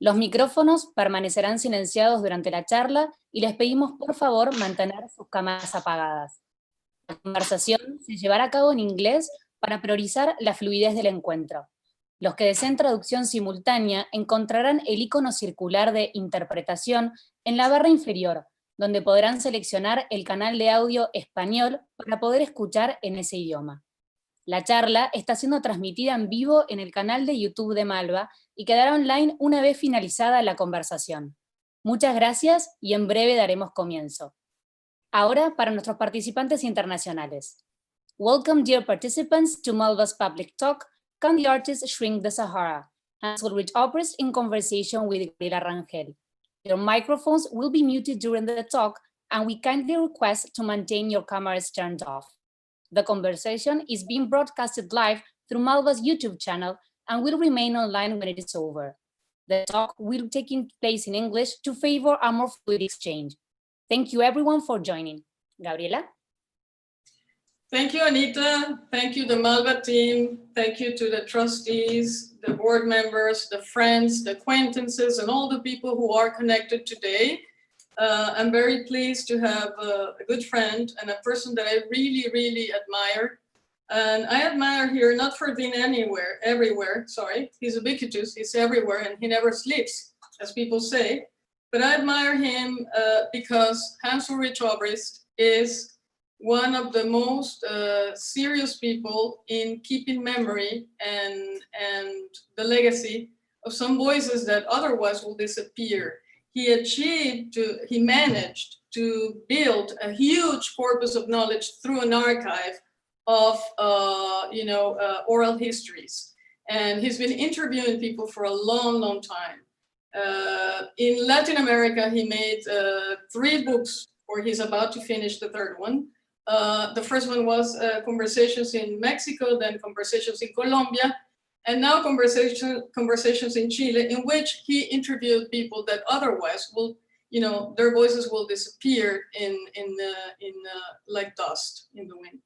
Los micrófonos permanecerán silenciados durante la charla y les pedimos por favor mantener sus cámaras apagadas. La conversación se llevará a cabo en inglés para priorizar la fluidez del encuentro. Los que deseen traducción simultánea encontrarán el icono circular de interpretación en la barra inferior, donde podrán seleccionar el canal de audio español para poder escuchar en ese idioma. La charla está siendo transmitida en vivo en el canal de YouTube de Malva y quedará online una vez finalizada la conversación. Muchas gracias y en breve daremos comienzo. Ahora para nuestros participantes internacionales. Welcome, dear participants, to Malva's public talk, Can the Artists Shrink the Sahara? As Ulrich Obrist in conversation with Gabriela Rangel. Your microphones will be muted during the talk, and we kindly request to maintain your cameras turned off. The conversation is being broadcasted live through Malva's YouTube channel and will remain online when it is over. The talk will take place in English to favor a more fluid exchange. Thank you everyone for joining. Gabriela? Thank you, Anita. Thank you, the Malva team. Thank you to the trustees, the board members, the friends, the acquaintances, and all the people who are connected today. I'm very pleased to have a good friend and a person that I really, really admire. And I admire here, not for being everywhere, sorry. He's ubiquitous, he's everywhere, and he never sleeps, as people say. But I admire him because Ulrich Obrist is one of the most serious people in keeping memory and the legacy of some voices that otherwise will disappear. He managed to build a huge corpus of knowledge through an archive of oral histories. And he's been interviewing people for a long, long time. In Latin America, he made 3 books, or he's about to finish the 3rd one. The first one was Conversations in Mexico, then Conversations in Colombia, and now Conversations in Chile, in which he interviewed people that otherwise will, their voices will disappear in like dust in the wind.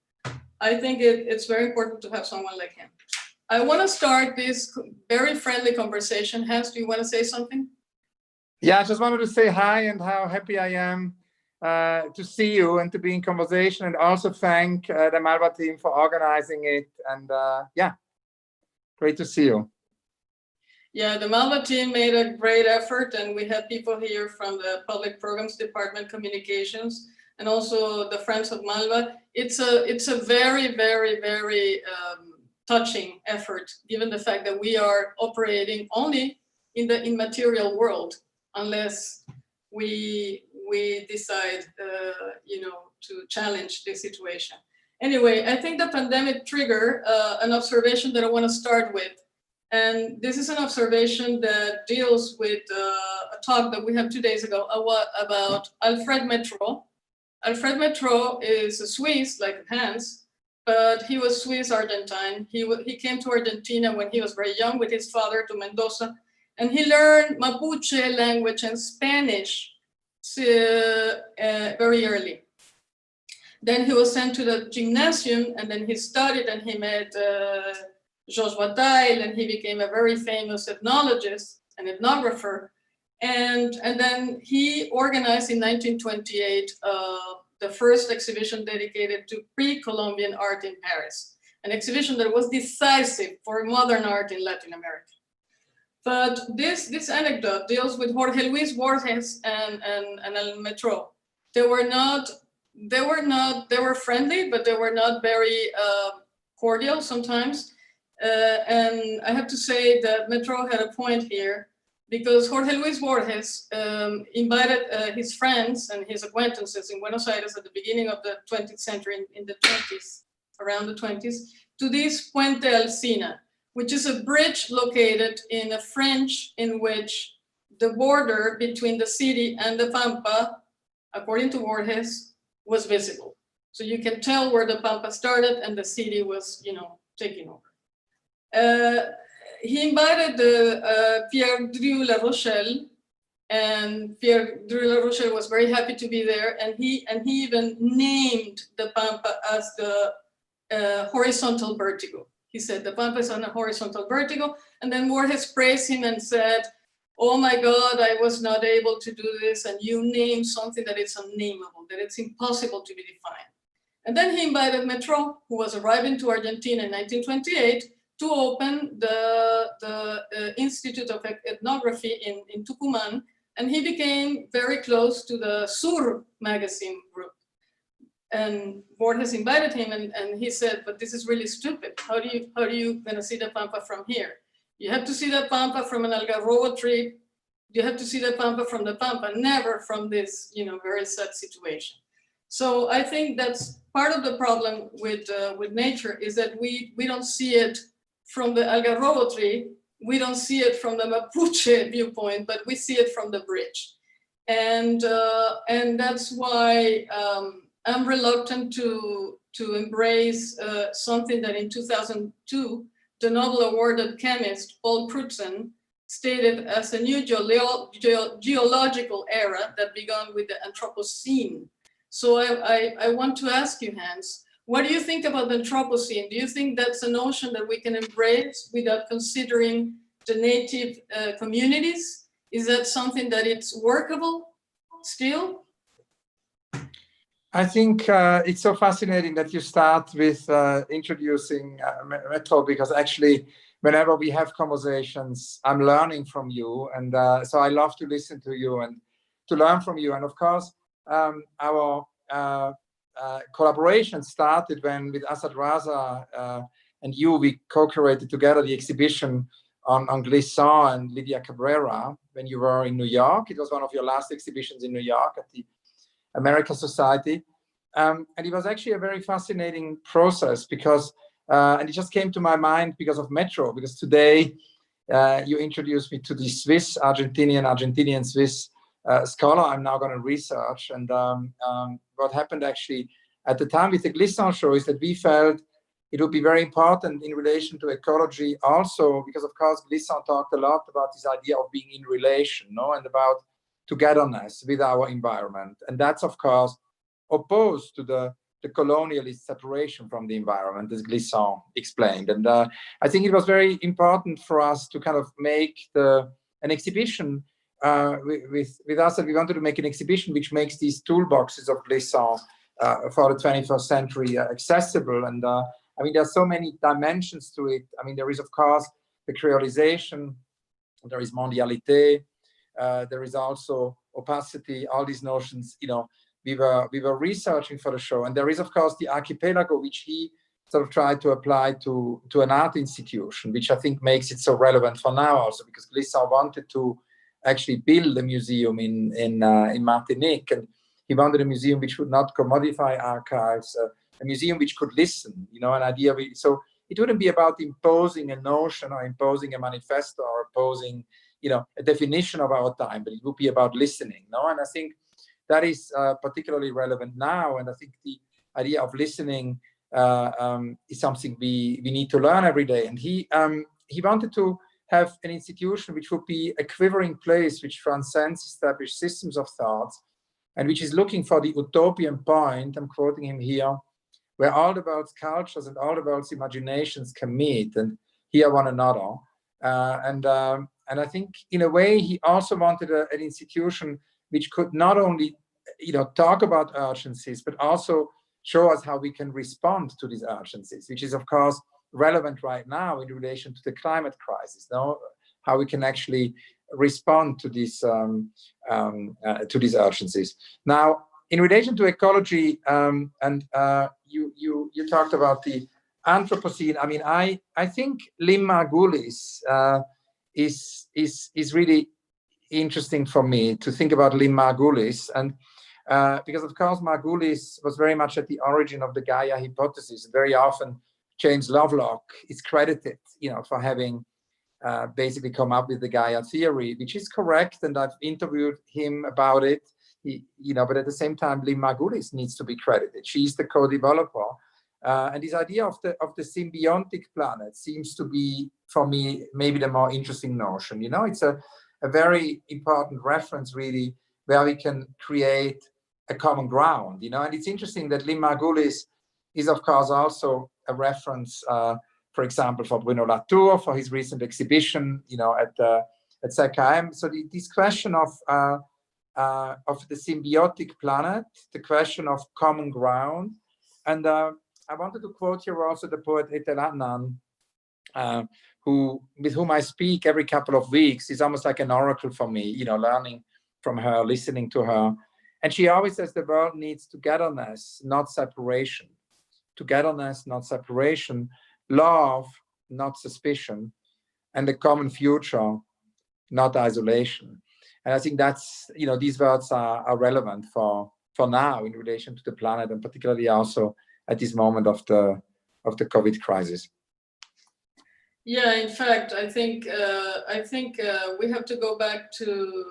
I think it's very important to have someone like him. I want to start this very friendly conversation. Hans, do you want to say something? Yeah, I just wanted to say hi and how happy I am to see you and to be in conversation, and also thank the Malva team for organizing it. And yeah, great to see you. Yeah, the Malva team made a great effort, and we had people here from the Public Programs Department, Communications, and also the Friends of Malva. It's a very, very, very touching effort, given the fact that we are operating only in the immaterial world, unless we decide, to challenge the situation. Anyway, I think the pandemic triggered an observation that I want to start with. And this is an observation that deals with a talk that we had 2 days ago about Alfred Métraux. Alfred Métraux is a Swiss, like Hans, but he was Swiss-Argentine. He came to Argentina when he was very young with his father to Mendoza, and he learned Mapuche language and Spanish very early. Then he was sent to the gymnasium, and then he studied, and he met Georges Bataille, and he became a very famous ethnologist and ethnographer. And then he organized in 1928 the first exhibition dedicated to pre-Columbian art in Paris, an exhibition that was decisive for modern art in Latin America. But this anecdote deals with Jorge Luis Borges and Métraux. They were friendly, but they were not very cordial sometimes. And I have to say that Métraux had a point here, because Jorge Luis Borges invited his friends and his acquaintances in Buenos Aires at the beginning of the 20th century, in the 20s, around the 20s, to this Puente Alsina, which is a bridge located in a fringe in which the border between the city and the Pampa, according to Borges, was visible. So you can tell where the Pampa started and the city was, taking over. He invited Pierre Dru La Rochelle, and Pierre Dru La Rochelle was very happy to be there, and he even named the Pampa as the horizontal vertigo. He said the Pampa is on a horizontal vertigo, and then Borges praised him and said, oh my God, I was not able to do this, and you name something that it's unnameable, that it's impossible to be defined. And then he invited Metro, who was arriving to Argentina in 1928, to open the Institute of Ethnography in Tucumán, and he became very close to the Sur magazine group. And Borges invited him, and he said, but this is really stupid. How are you gonna see the Pampa from here? You have to see the Pampa from an algarrobo tree. You have to see the Pampa from the Pampa, never from this, very sad situation. So I think that's part of the problem with nature, is that we don't see it from the algarrobo tree. We don't see it from the Mapuche viewpoint, but we see it from the bridge. And that's why I'm reluctant to embrace something that in 2002, the Nobel awarded chemist Paul Crutzen stated as a new geological era that began with the Anthropocene. So I want to ask you, Hans, what do you think about the Anthropocene? Do you think that's a notion that we can embrace without considering the native communities? Is that something that it's workable still? I think it's so fascinating that you start with introducing Metro, because actually, whenever we have conversations, I'm learning from you. And so I love to listen to you and to learn from you. And of course, our collaboration started when, with Asad Raza and you, we co-curated together the exhibition on Glissant and Lydia Cabrera when you were in New York. It was one of your last exhibitions in New York at the American Society. And it was actually a very fascinating process because, and it just came to my mind because of Metro, because today you introduced me to the Swiss, Argentinian Swiss scholar I'm now going to research. And what happened actually at the time with the Glissant show is that we felt it would be very important in relation to ecology also, because of course Glissant talked a lot about this idea of being in relation, and about togetherness with our environment. And that's of course opposed to the colonialist separation from the environment, as Glissant explained. And I think it was very important for us to kind of make an exhibition with us, and we wanted to make an exhibition which makes these toolboxes of Glissant for the 21st century accessible. And I mean, there's so many dimensions to it. I mean, there is, of course, the creolization, there is mondialité, there is also opacity, all these notions, we were researching for the show. And there is, of course, the archipelago, which he sort of tried to apply to an art institution, which I think makes it so relevant for now also, because Glissant wanted to actually build a museum in Martinique. And he wanted a museum which would not commodify archives, a museum which could listen, an idea. So it wouldn't be about imposing a notion or imposing a manifesto or imposing, a definition of our time, but it would be about listening, And I think that is particularly relevant now. And I think the idea of listening is something we need to learn every day. And he wanted to have an institution which would be a quivering place which transcends established systems of thought and which is looking for the utopian point, I'm quoting him here, where all the world's cultures and all the world's imaginations can meet and hear one another. And I think in a way, he also wanted an institution which could not only, talk about urgencies, but also show us how we can respond to these urgencies, which is, of course, relevant right now in relation to the climate crisis. How we can actually respond to these urgencies. Now, in relation to ecology, you talked about the Anthropocene. I mean, I think Lynn Margulis is really interesting for me to think about Lynn Margulis, and because of course Margulis was very much at the origin of the Gaia hypothesis. Very often James Lovelock is credited, for having basically come up with the Gaia theory, which is correct, and I've interviewed him about it. But at the same time, Lynn Margulis needs to be credited. She's the co-developer, and this idea of the symbiotic planet seems to be, for me, maybe the more interesting notion. It's a very important reference, really, where we can create a common ground. And it's interesting that Lynn Margulis is, of course, also a reference, for example, for Bruno Latour for his recent exhibition, at etc. So this question of the symbiotic planet, the question of common ground, and I wanted to quote here also the poet Etel Adnan, with whom I speak every couple of weeks. Is almost like an oracle for me, you know, learning from her, listening to her. And she always says the world needs togetherness, not separation. Togetherness, not separation. Love, not suspicion. And a common future, not isolation. And I think that's, you know, these words are relevant for now in relation to the planet, and particularly also at this moment of the COVID crisis. Yeah, in fact, I think we have to go back to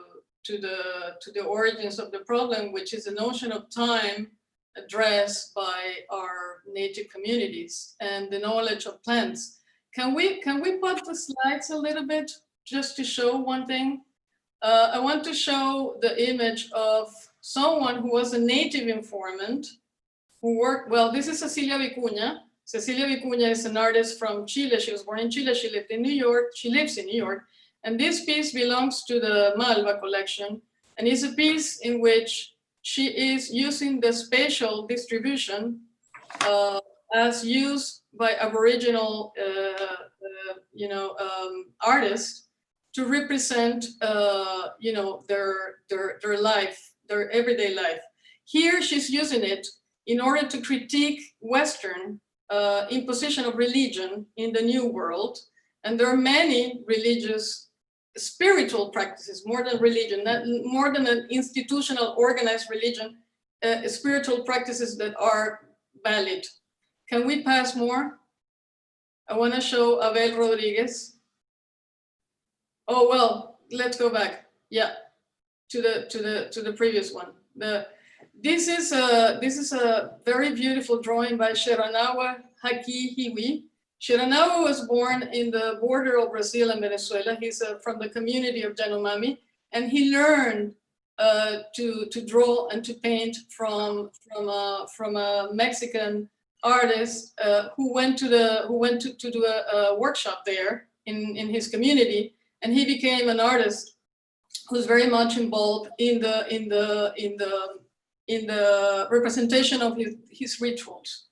the origins of the problem, which is the notion of time addressed by our native communities and the knowledge of plants. Can we put the slides a little bit just to show one thing? I want to show the image of someone who was a native informant who worked, well, this is Cecilia Vicuña. Cecilia Vicuña is an artist from Chile. She was born in Chile. She lived in New York. She lives in New York. And this piece belongs to the Malva collection. And it's a piece in which she is using the spatial distribution as used by Aboriginal artists to represent their life, their everyday life. Here she's using it in order to critique Western imposition of religion in the New World. And there are many religious, spiritual practices, more than religion, more than an institutional organized religion, spiritual practices that are valid. Can we pass more? I want to show Abel Rodriguez. Oh, well, let's go back. Yeah, to the previous one. This is a very beautiful drawing by Xeranawa Haki Hiwi. Xeranawa was born in the border of Brazil and Venezuela. He's from the community of Yanomami, and he learned to draw and to paint from a Mexican artist who went to do a workshop there in his community, and he became an artist who's very much involved in the representation of his rituals.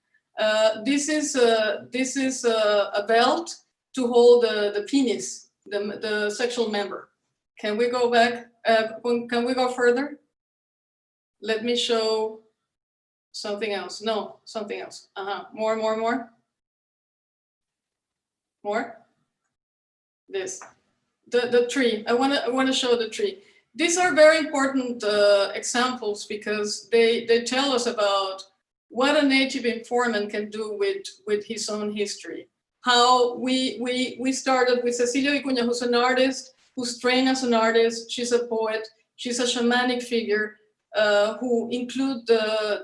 This is a belt to hold the penis, the sexual member. Can we go back? Can we go further? Let me show something else. No, something else. More. This, the tree. I want to show the tree. These are very important examples because they tell us about what a native informant can do with his own history. How we started with Cecilia Vicuña, who's an artist, who's trained as an artist. She's a poet. She's a shamanic figure who include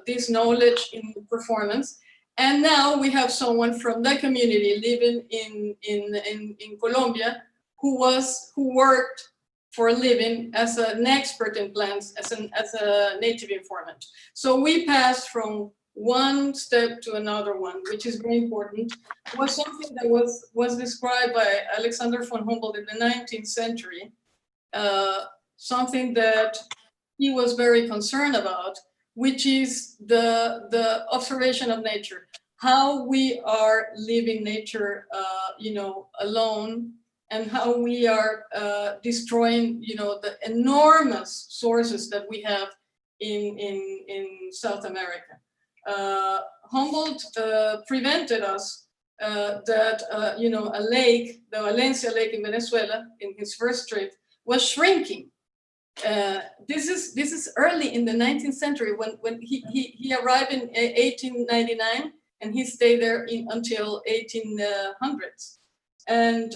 this knowledge in performance. And now we have someone from that community living in Colombia who worked for a living as an expert in plants, as a native informant. So we passed from one step to another one, which is very important. It was something that was described by Alexander von Humboldt in the 19th century, something that he was very concerned about, which is the observation of nature, how we are living nature, alone, and how we are destroying, the enormous sources that we have in South America. Humboldt prevented us that a lake, the Valencia Lake in Venezuela, in his first trip, was shrinking. This is early in the 19th century when he arrived in 1899, and he stayed there until 1800s. And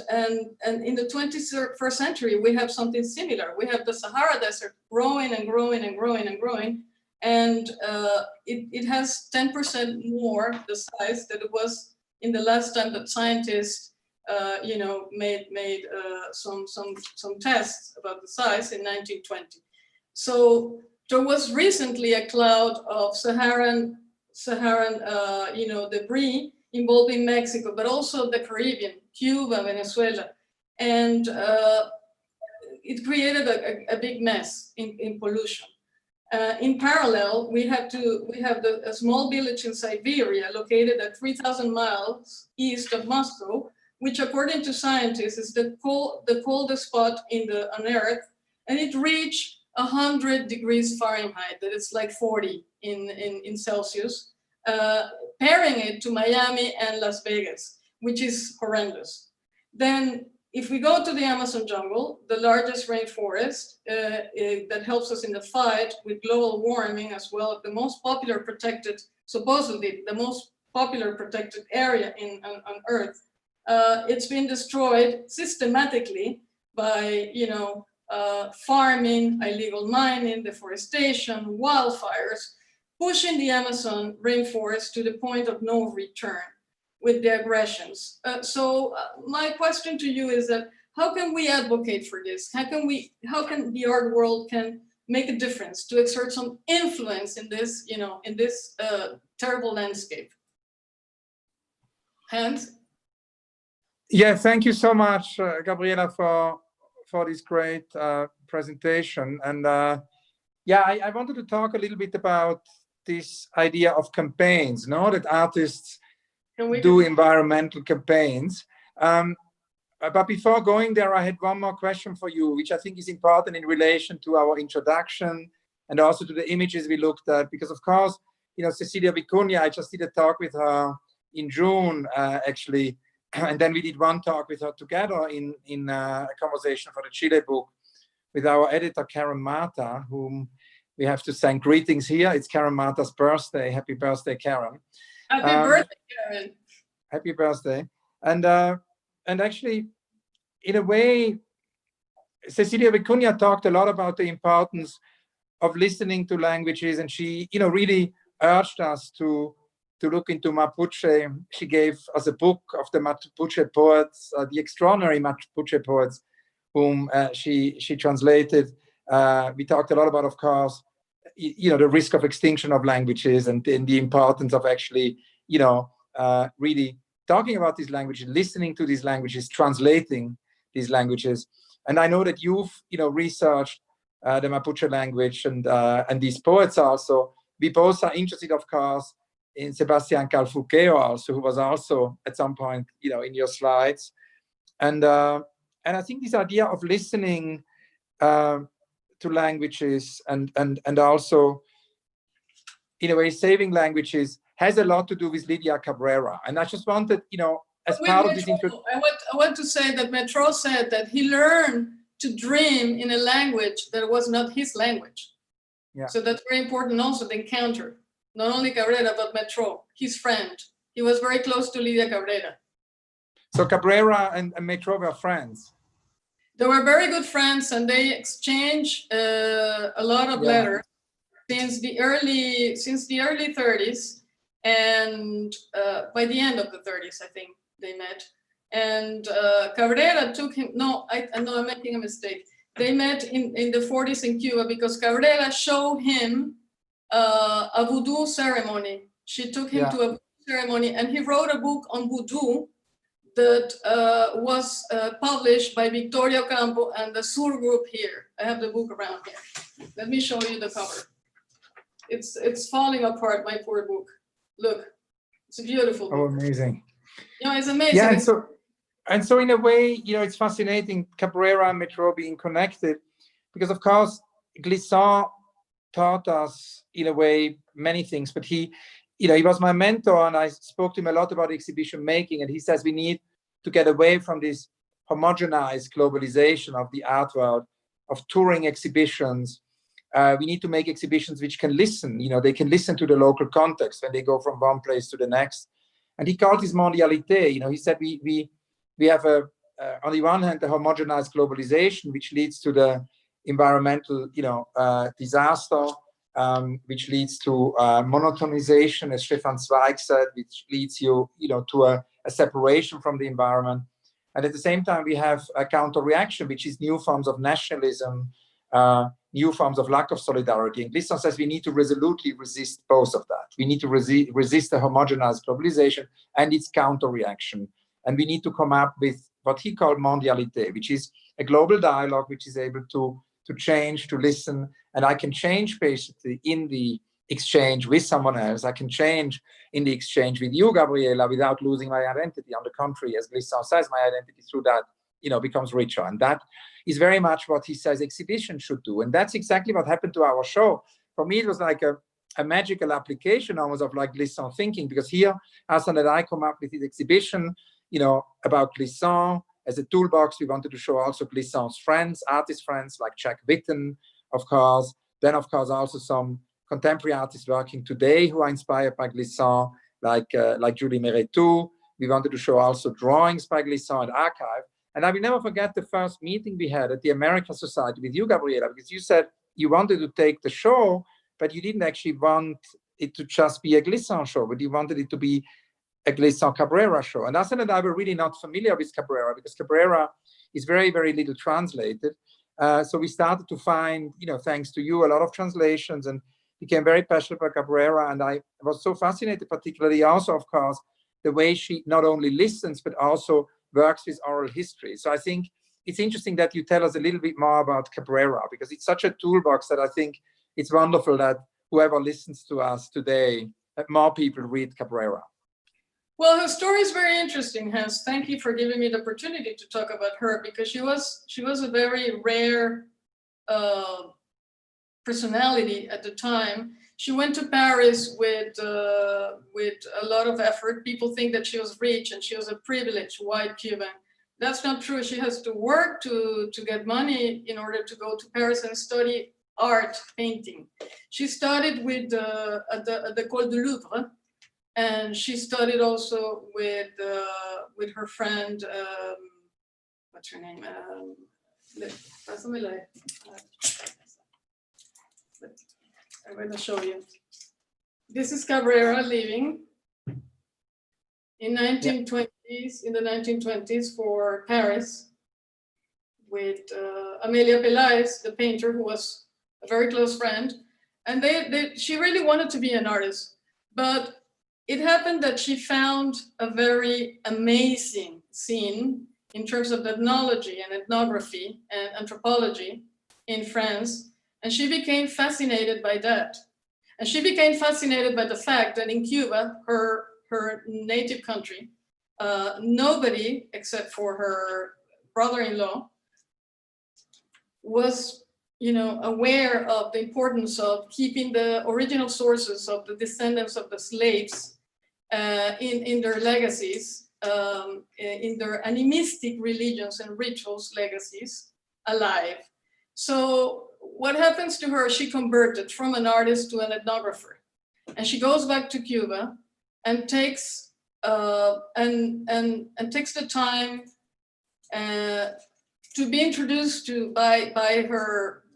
in the 21st century, we have something similar. We have the Sahara Desert growing and growing and growing and growing. And it has 10% more the size that it was in the last time that scientists, made some tests about the size in 1920. So there was recently a cloud of Saharan debris involving Mexico, but also the Caribbean, Cuba, Venezuela. And it created a big mess in pollution. In parallel, we have a small village in Siberia located at 3,000 miles east of Moscow, which according to scientists is the coldest spot on Earth, and it reached 100 degrees Fahrenheit, that is like 40 in Celsius, pairing it to Miami and Las Vegas, which is horrendous. Then if we go to the Amazon jungle, the largest rainforest that helps us in the fight with global warming, as well as the most popular protected, supposedly the most popular protected area on Earth, it's been destroyed systematically by, farming, illegal mining, deforestation, wildfires, pushing the Amazon rainforest to the point of no return with the aggressions. So my question to you is that how can we advocate for this? How can the art world can make a difference to exert some influence in this, terrible landscape? Hans? Yeah, thank you so much, Gabriela, for this great presentation. And I wanted to talk a little bit about this idea of campaigns, that artists do environmental campaigns. But before going there, I had one more question for you, which I think is important in relation to our introduction and also to the images we looked at, because of course, Cecilia Vicuña, I just did a talk with her in June, actually, and then we did one talk with her together in a conversation for the Chile book with our editor, Karen Mata, whom we have to send greetings here. It's Karen Mata's birthday. Happy birthday, Karen. Happy birthday, Karen. Happy birthday. And actually, in a way, Cecilia Vicuña talked a lot about the importance of listening to languages, and she, really urged us to look into Mapuche. She gave us a book of the Mapuche poets, the extraordinary Mapuche poets, whom she translated. We talked a lot about, of course, the risk of extinction of languages and the importance of actually, really talking about these languages, listening to these languages, translating these languages. And I know that you've, researched the Mapuche language and these poets also. We both are interested, of course, in Sebastián Calfuqueo also, who was also at some point, in your slides. And I think this idea of listening to languages and also, in a way, saving languages has a lot to do with Lydia Cabrera. And I just wanted, as part of this intro. I want to say that Metro said that he learned to dream in a language that was not his language. Yeah. So that's very important also, the encounter. Not only Cabrera, but Metro, his friend. He was very close to Lydia Cabrera. So Cabrera and Metro were friends. They were very good friends, and they exchanged a lot of letters since the early 30s, and by the end of the 30s, I think they met. And Cabrera took him. No, I'm making a mistake. They met in the 40s in Cuba because Cabrera showed him a voodoo ceremony. She took him to a voodoo ceremony, and he wrote a book on voodoo that was published by Victoria Ocampo and the Sur group here. I have the book around here. Let me show you the cover. It's falling apart, my poor book. Look, it's a beautiful book. Oh, amazing. It's amazing. Yeah, and so in a way, it's fascinating, Cabrera and Metro being connected, because of course, Glissant taught us, in a way, many things, but he was my mentor, and I spoke to him a lot about exhibition making, and he says we need to get away from this homogenized globalization of the art world, of touring exhibitions. We need to make exhibitions which can listen, they can listen to the local context when they go from one place to the next. And he called this mondialité. He said we have on the one hand, the homogenized globalization, which leads to the environmental, disaster, which leads to monotonization, as Stefan Zweig said, which leads you, to a separation from the environment. And at the same time, we have a counter-reaction, which is new forms of nationalism, new forms of lack of solidarity. And Glissant says we need to resolutely resist both of that. We need to resist the homogenized globalization and its counter-reaction. And we need to come up with what he called mondialité, which is a global dialogue which is able to change, to listen, and I can change basically in the exchange with someone else. I can change in the exchange with you, Gabriela, without losing my identity. On the contrary, as Glissant says, my identity through that, becomes richer. And that is very much what he says exhibition should do. And that's exactly what happened to our show. For me, it was like a magical application almost of like Glissant thinking, because here, Hassan and I come up with this exhibition, about Glissant. As a toolbox, we wanted to show also Glissant's friends, artist friends like Jack Witten, of course. Then, of course, also some contemporary artists working today who are inspired by Glissant, like Julie Meretou. We wanted to show also drawings by Glissant and archive. And I will never forget the first meeting we had at the American Society with you, Gabriela, because you said you wanted to take the show, but you didn't actually want it to just be a Glissant show, but you wanted it to be a Glissant Cabrera show. And Hassan and I were really not familiar with Cabrera, because Cabrera is very, very little translated. So we started to find, thanks to you, a lot of translations, and became very passionate about Cabrera. And I was so fascinated, particularly also, of course, the way she not only listens, but also works with oral history. So I think it's interesting that you tell us a little bit more about Cabrera, because it's such a toolbox that I think it's wonderful that whoever listens to us today, that more people read Cabrera. Well, her story is very interesting, Hans. Thank you for giving me the opportunity to talk about her, because she was a very rare personality at the time. She went to Paris with a lot of effort. People think that she was rich and she was a privileged white Cuban. That's not true. She has to work to get money in order to go to Paris and study art, painting. She studied with at the École de Louvre, and she studied also with her friend. What's her name? I'm going to show you. This is Cabrera living in 1920s, in the 1920s for Paris, with Amelia Pelaez, the painter, who was a very close friend. And she really wanted to be an artist, but it happened that she found a very amazing scene in terms of ethnology and ethnography and anthropology in France. And she became fascinated by that. And she became fascinated by the fact that in Cuba, her native country, nobody except for her brother-in-law was, aware of the importance of keeping the original sources of the descendants of the slaves in their legacies, in their animistic religions and rituals legacies alive. So what happens to her? She converted from an artist to an ethnographer, and she goes back to Cuba and takes takes the time to be introduced to by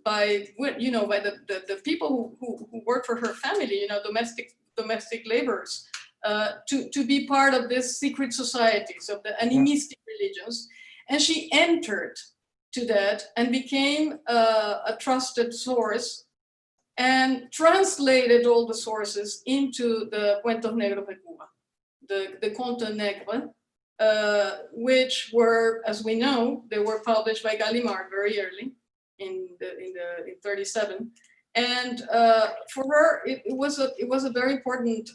the people who work for her family, domestic laborers, to be part of this secret societies of the animistic religions, and she entered to that and became a trusted source and translated all the sources into the Cuentos Negros de Cuba, the Contes Nègres, which were, as we know, they were published by Gallimard very early in 37. And for her, it was a very important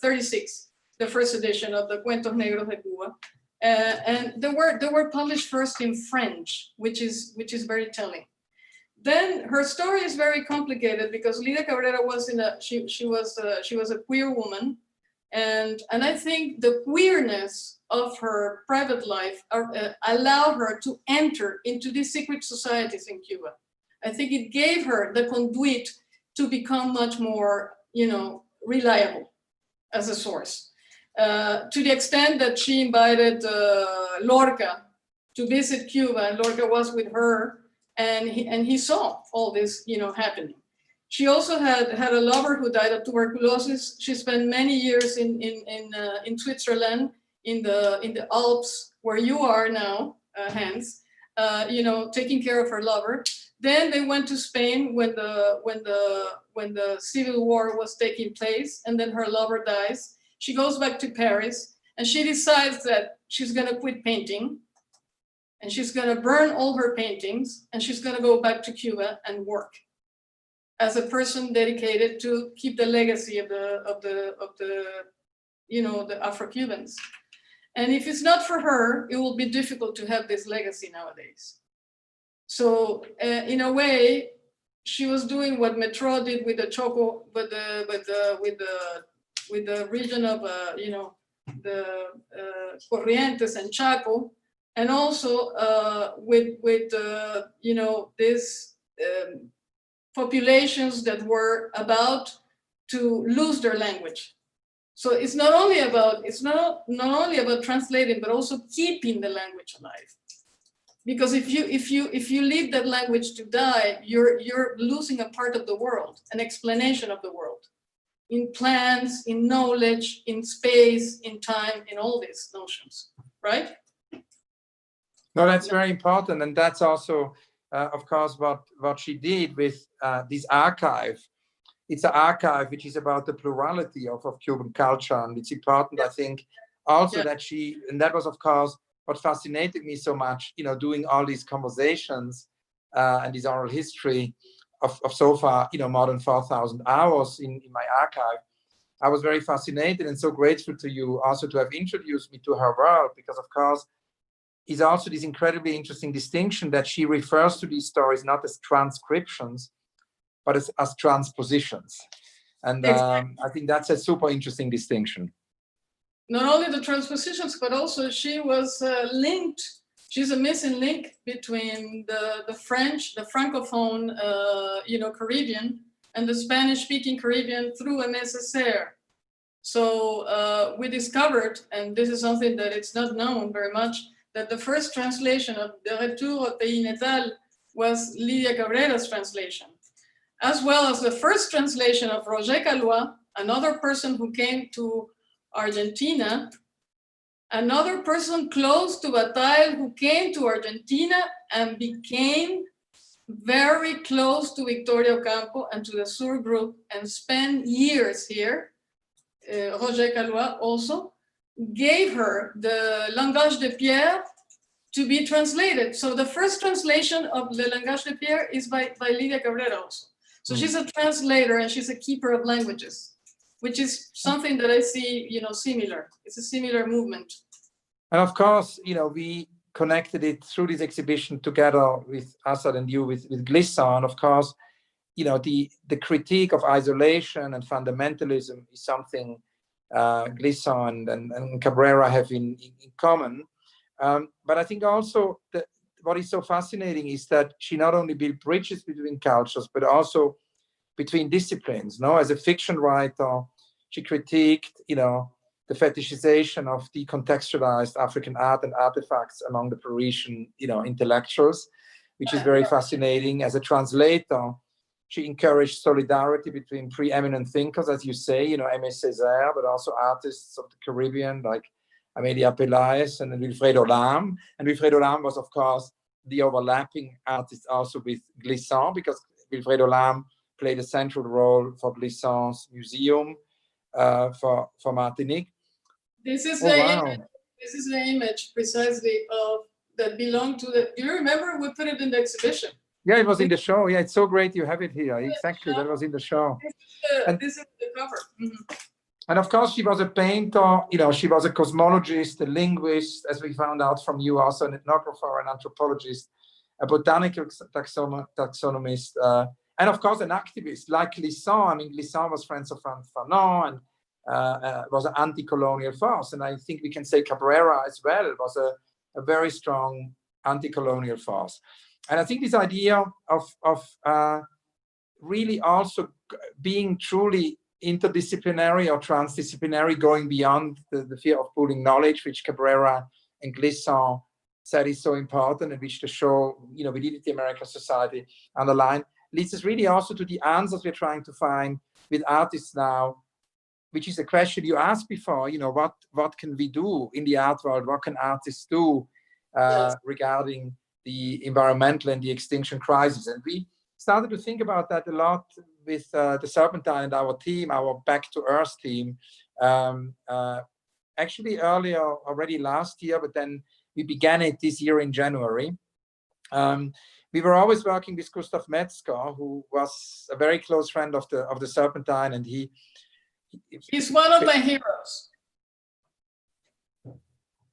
36, the first edition of the Cuentos Negros de Cuba. And they were published first in French, which is very telling. Then her story is very complicated because Lidia Cabrera was she was a queer woman, and I think the queerness of her private life allowed her to enter into these secret societies in Cuba. I think it gave her the conduit to become much more, reliable as a source. To the extent that she invited Lorca to visit Cuba, and Lorca was with her, and he saw all this, happening. She also had a lover who died of tuberculosis. She spent many years in Switzerland, in the Alps, where you are now, Hans, taking care of her lover. Then they went to Spain when the civil war was taking place, and then her lover dies. She goes back to Paris, and she decides that she's going to quit painting, and she's going to burn all her paintings, and she's going to go back to Cuba and work as a person dedicated to keep the legacy of the Afro-Cubans. And if it's not for her, it will be difficult to have this legacy nowadays. So in a way, she was doing what Metro did with the Choco, with the region of the Corrientes and Chaco, and also with these populations that were about to lose their language. So it's not only about translating, but also keeping the language alive. Because if you leave that language to die, you're losing a part of the world, an explanation of the world, in plans, in knowledge, in space, in time, in all these notions, right? No, that's very important, and that's also, of course, what she did with this archive. It's an archive which is about the plurality of Cuban culture, and it's important, I think, also that and that was, of course, what fascinated me so much, doing all these conversations and this oral history of so far, more than 4,000 hours in my archive. I was very fascinated and so grateful to you also to have introduced me to her world, because, of course, is also this incredibly interesting distinction that she refers to these stories not as transcriptions, but as transpositions. And exactly. I think that's a super interesting distinction. Not only the transpositions, but also she was linked. She's a missing link between the French, the Francophone, Caribbean, and the Spanish-speaking Caribbean through an nécessaire. So we discovered, and this is something that it's not known very much, that the first translation of De Retour au Pays Natal was Lydia Cabrera's translation, as well as the first translation of Roger Calois, another person who came to Argentina, another person close to Bataille who came to Argentina and became very close to Victoria Ocampo and to the Sur group and spent years here. Roger Calois also gave her the Langage de Pierre to be translated. So the first translation of Le Langage de Pierre is by Lydia Cabrera also. So she's a translator and she's a keeper of languages, which is something that I see, similar. It's a similar movement. And of course, we connected it through this exhibition together with Assad and you with Glissant. Of course, the critique of isolation and fundamentalism is something Glissant and Cabrera have in common. But I think also that what is so fascinating is that she not only built bridges between cultures, but also between disciplines. As a fiction writer, she critiqued, the fetishization of decontextualized African art and artifacts among the Parisian, intellectuals, which is very fascinating. As a translator, she encouraged solidarity between preeminent thinkers, as you say, Aimé Césaire, but also artists of the Caribbean like Amelia Pelaez and Wilfredo Lam. And Wilfredo Lam was, of course, the overlapping artist also with Glissant, because Wilfredo Lam played a central role for Glissant's museum for Martinique. This is the image precisely of that belonged to the. Do you remember we put it in the exhibition? Yeah, it was in the show. Yeah, it's so great you have it here. Exactly, that was in the show. This is the cover. Mm-hmm. And of course, she was a painter. She was a cosmologist, a linguist, as we found out from you, also an ethnographer, an anthropologist, a botanical taxonomist, and of course, an activist like Glissant. Glissant was friends of Frantz Fanon and was an anti-colonial force. And I think we can say Cabrera as well was a very strong anti-colonial force. And I think this idea of really also being truly interdisciplinary or transdisciplinary, going beyond the fear of pooling knowledge, which Cabrera and Glissant said is so important, and which the show, we did at the American Society, underlined, leads us really also to the answers we're trying to find with artists now, which is a question you asked before, what can we do in the art world? What can artists do regarding the environmental and the extinction crisis? And we started to think about that a lot with the Serpentine and our team, our Back to Earth team. And actually earlier already last year, but then we began it this year in January. We were always working with Gustav Metzger, who was a very close friend of the Serpentine, and he's one of my heroes.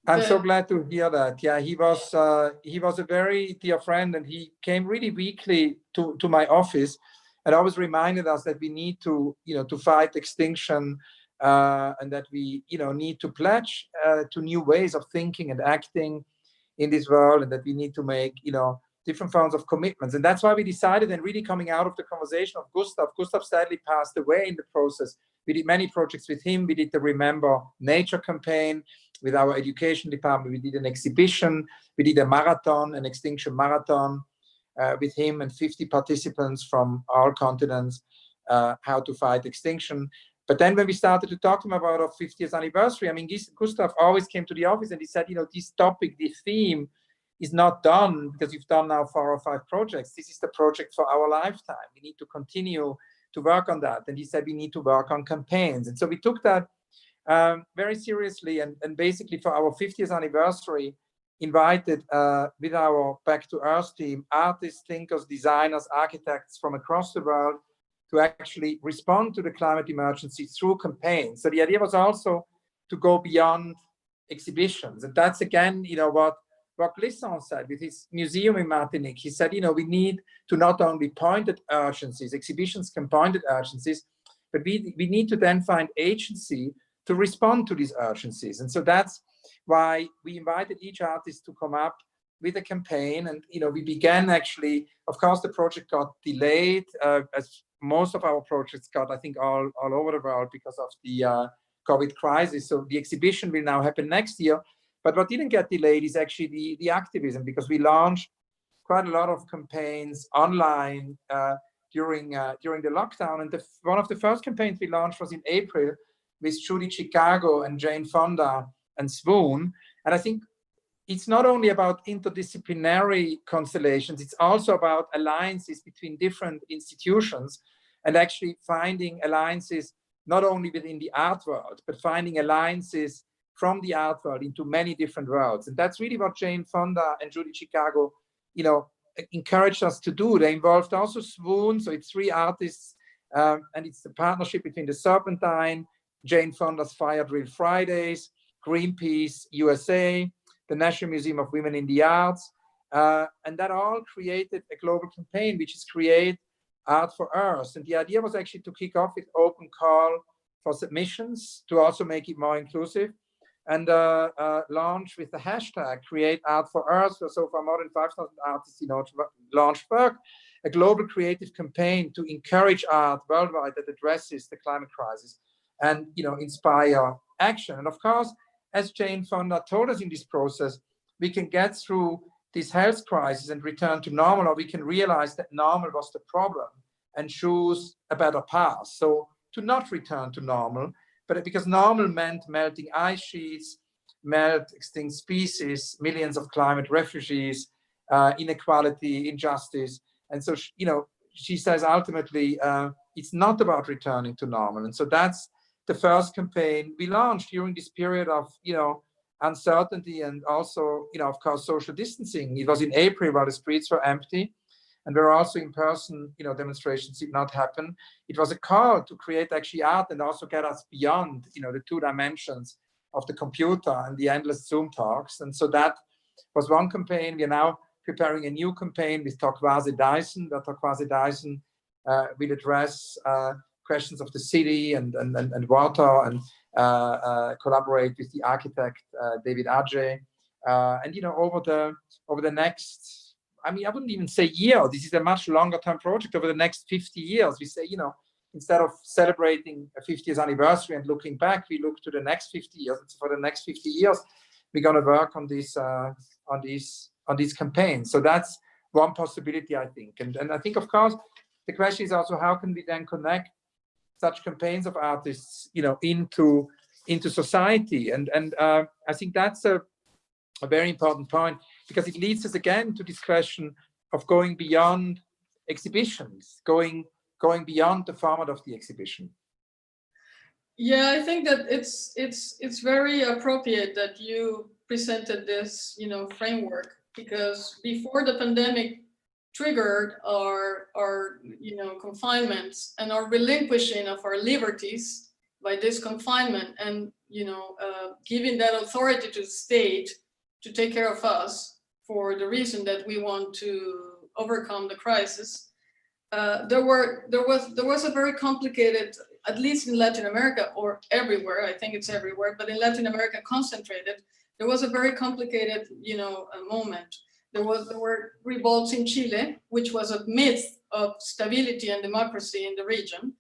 I'm so glad to hear that. Yeah, he was a very dear friend, and he came really weekly to my office, and always reminded us that we need to fight extinction, and that we need to pledge to new ways of thinking and acting in this world, and that we need to make different forms of commitments. And that's why we decided, and really coming out of the conversation of Gustav sadly passed away in the process. We did many projects with him. We did the Remember Nature campaign with our education department. We did an exhibition. We did a marathon, an extinction marathon, with him and 50 participants from all continents, how to fight extinction. But then when we started to talk to him about our 50th anniversary, I mean, Gustav always came to the office and he said, this topic, this theme is not done because you've done now 4 or 5 projects. This is the project for our lifetime. We need to continue to work on that. And he said, we need to work on campaigns. And so we took that very seriously, and basically for our 50th anniversary, invited with our Back to Earth team, artists, thinkers, designers, architects from across the world to actually respond to the climate emergency through campaigns. So the idea was also to go beyond exhibitions. And that's again, what Glisson said with his museum in Martinique. He said, we need to not only point at urgencies, exhibitions can point at urgencies, but we need to then find agency to respond to these urgencies. And so that's why we invited each artist to come up with a campaign. And, we began actually, of course, the project got delayed, as most of our projects got, I think, all over the world because of the COVID crisis. So the exhibition will now happen next year. But what didn't get delayed is actually the activism, because we launched quite a lot of campaigns online during the lockdown. And one of the first campaigns we launched was in April with Judy Chicago and Jane Fonda and Swoon. And I think it's not only about interdisciplinary constellations, it's also about alliances between different institutions, and actually finding alliances not only within the art world, but finding alliances from the art world into many different worlds. And that's really what Jane Fonda and Judy Chicago, encouraged us to do. They involved also Swoon, so it's 3 artists, and it's the partnership between the Serpentine, Jane Fonda's Fire Drill Fridays, Greenpeace USA, the National Museum of Women in the Arts, and that all created a global campaign, which is Create Art for Earth. And the idea was actually to kick off with open call for submissions to also make it more inclusive, and launch with the hashtag Create Art for Earth. So far, more than 5,000 artists launched work, a global creative campaign to encourage art worldwide that addresses the climate crisis and inspire action. And of course, as Jane Fonda told us in this process, we can get through this health crisis and return to normal, or we can realize that normal was the problem and choose a better path. So to not return to normal, but because normal meant melting ice sheets, melt extinct species, millions of climate refugees, inequality, injustice. And so, she says ultimately, it's not about returning to normal. And so that's the first campaign we launched during this period of, uncertainty and also, of course, social distancing. It was in April while the streets were empty, and there were also in-person, demonstrations did not happen. It was a call to create actually art and also get us beyond, the 2 dimensions of the computer and the endless Zoom talks. And so that was one campaign. We are now preparing a new campaign with Torquasi Dyson. That Torquasi Dyson will address questions of the city and water, and collaborate with the architect David Adje. And over the next, I wouldn't even say year. This is a much longer term project. Over the next 50 years, we say, instead of celebrating a 50th anniversary and looking back, we look to the next 50 years. And for the next 50 years, we're going to work on these campaigns. So that's one possibility, I think. And I think, of course, the question is also, how can we then connect such campaigns of artists, into society? And I think that's a very important point, because it leads us again to this question of going beyond exhibitions, going beyond the format of the exhibition. Yeah, I think that it's very appropriate that you presented this, framework, because before the pandemic triggered our confinements and our relinquishing of our liberties by this confinement, and giving that authority to the state to take care of us for the reason that we want to overcome the crisis. There was a very complicated, at least in Latin America, or everywhere, I think it's everywhere, but in Latin America concentrated, there was a very complicated, moment. There were revolts in Chile, which was a myth of stability and democracy in the region.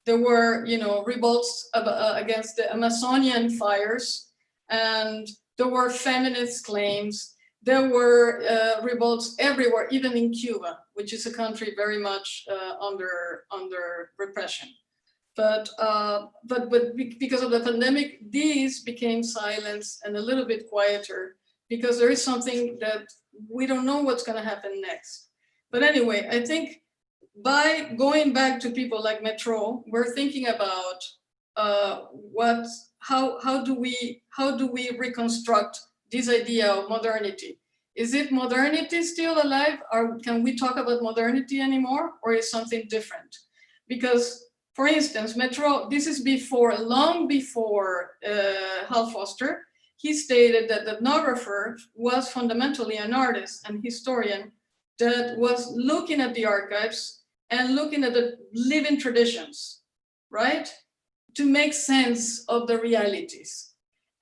There were, revolts against the Amazonian fires, and there were feminist claims. There were revolts everywhere, even in Cuba, which is a country very much under repression. But because of the pandemic, these became silenced and a little bit quieter, because there is something that we don't know what's going to happen next. But anyway, I think by going back to people like Metro, we're thinking about how do we reconstruct this idea of modernity? Is it modernity still alive, or can we talk about modernity anymore, or is something different? Because, for instance, Metro, this is long before Hal Foster. He stated that the ethnographer was fundamentally an artist and historian that was looking at the archives and looking at the living traditions, right? To make sense of the realities.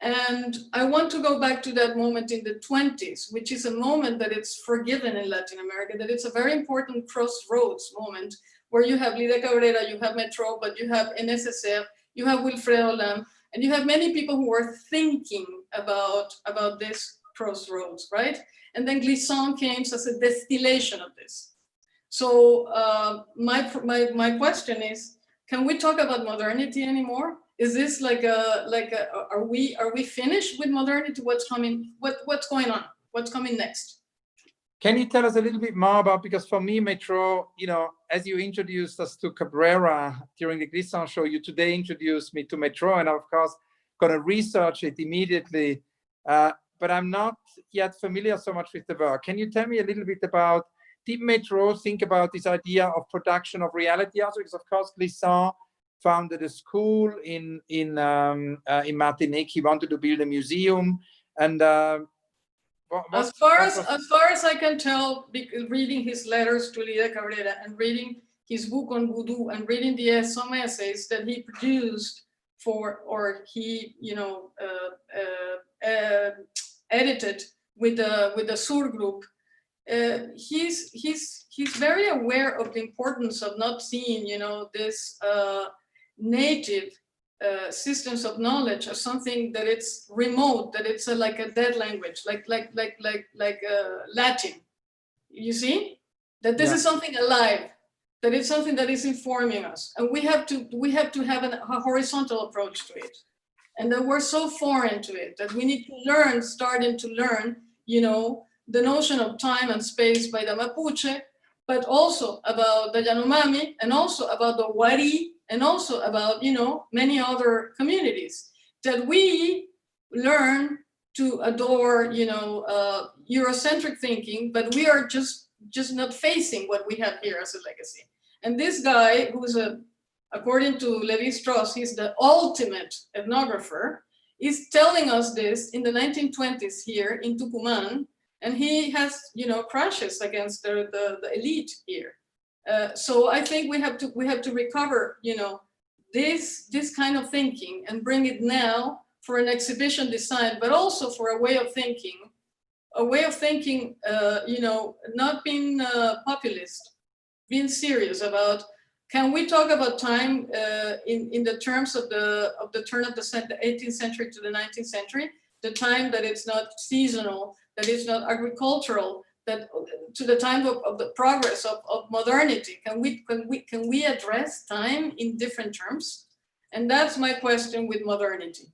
And I want to go back to that moment in the 20s, which is a moment that it's forgiven in Latin America, that it's a very important crossroads moment where you have Lidia Cabrera, you have Metro, but you have NSSF, you have Wilfredo Lam, and you have many people who are thinking about this crossroads, right? And then Glissant came as a distillation of this. So my question is, can we talk about modernity anymore? Is this are we finished with modernity? What's coming? What's going on? What's coming next? Can you tell us a little bit more about, because for me, Metro, as you introduced us to Cabrera during the Glissant show, you today introduced me to Metro, and of course, going to research it immediately. But I'm not yet familiar so much with the work. Can you tell me a little bit about, did Metro think about this idea of production of reality also? Because of course, Glissant founded a school in Martinique. He wanted to build a museum, and as far as I can tell, reading his letters to Lidia Cabrera and reading his book on voodoo and reading some essays that he produced edited with the Sur group, he's very aware of the importance of not seeing this native systems of knowledge as something that it's remote, that it's like a dead language, like Latin. You see that this is something alive, that it's something that is informing us, and we have to have a horizontal approach to it, and that we're so foreign to it that we need to starting to learn, the notion of time and space by the Mapuche, but also about the Yanomami, and also about the Wari, and also about, many other communities that we learn to adore, Eurocentric thinking, but we are just not facing what we have here as a legacy. And this guy, who's according to Lévi-Strauss, he's the ultimate ethnographer, is telling us this in the 1920s here in Tucumán, and he has, crashes against the elite here. So I think we have to recover, this kind of thinking and bring it now for an exhibition design, but also for a way of thinking, not being populist, being serious about, can we talk about time in the terms of the turn of the 18th century to the 19th century, the time that it's not seasonal, that it's not agricultural, that to the time of the progress of modernity? Can we address time in different terms? And that's my question with modernity.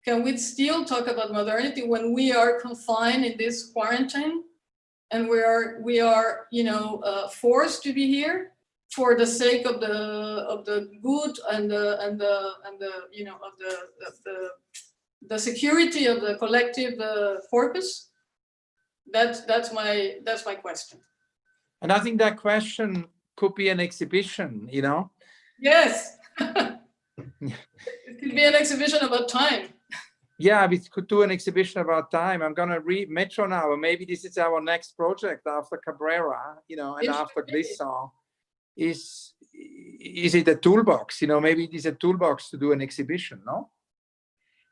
Can we still talk about modernity when we are confined in this quarantine, and we are forced to be here? for the sake of the good and the security of the collective corpus? That's my question. And I think that question could be an exhibition, you know? Yes. It could be an exhibition about time. Yeah, we could do an exhibition about time. I'm going to read Metro now, and maybe this is our next project after Cabrera, you know, and after Glisson. Is it a toolbox? You know, maybe it is a toolbox to do an exhibition, no?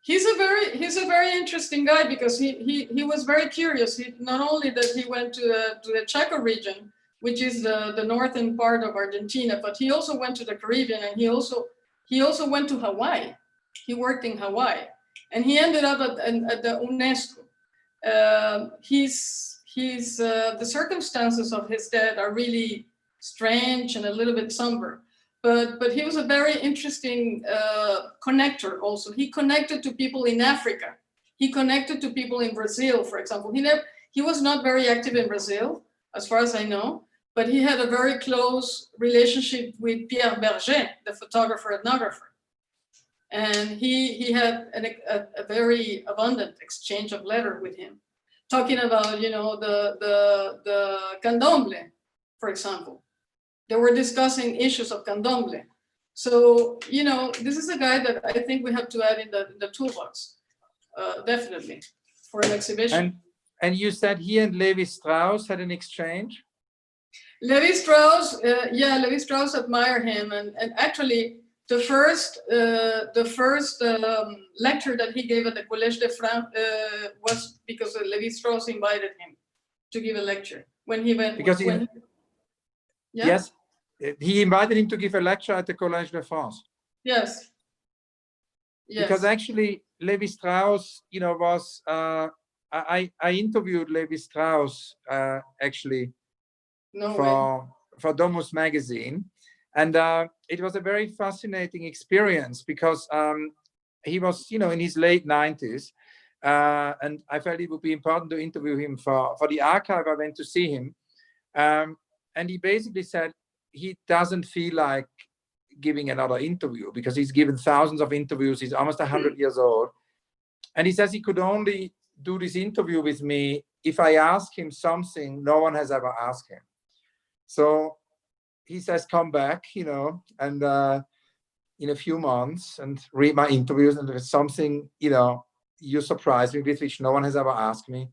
He's a very interesting guy, because he was very curious. Not only that he went to the Chaco region, which is the northern part of Argentina, but he also went to the Caribbean, and he also went to Hawaii. He worked in Hawaii, and he ended up at the UNESCO. The circumstances of his death are really strange and a little bit somber. But he was a very interesting connector also. He connected to people in Africa. He connected to people in Brazil, for example. He was not very active in Brazil, as far as I know, but he had a very close relationship with Pierre Berger, the photographer-ethnographer. And he had a very abundant exchange of letters with him, talking about, you know, the candomblé, for example. They were discussing issues of candomblé. So, you know, this is a guy that I think we have to add in the toolbox, definitely, for an exhibition. And you said he and Levi Strauss had an exchange? Levi Strauss, Levi Strauss admired him. And actually, the first lecture that he gave at the Collège de France was because Levi Strauss invited him to give a lecture. When he went... Because yeah? Yes, he invited him to give a lecture at the Collège de France. Yes. Yes. Because actually, Levi Strauss, you know, was I interviewed Levi Strauss actually for Domus magazine, and it was a very fascinating experience because he was, you know, in his late 90s, and I felt it would be important to interview him for the archive. I went to see him. And he basically said he doesn't feel like giving another interview because he's given thousands of interviews. He's almost 100 years old. And he says he could only do this interview with me if I ask him something no one has ever asked him. So he says, come back, you know, and in a few months and read my interviews. And if it's something, you know, you surprise me with which no one has ever asked me,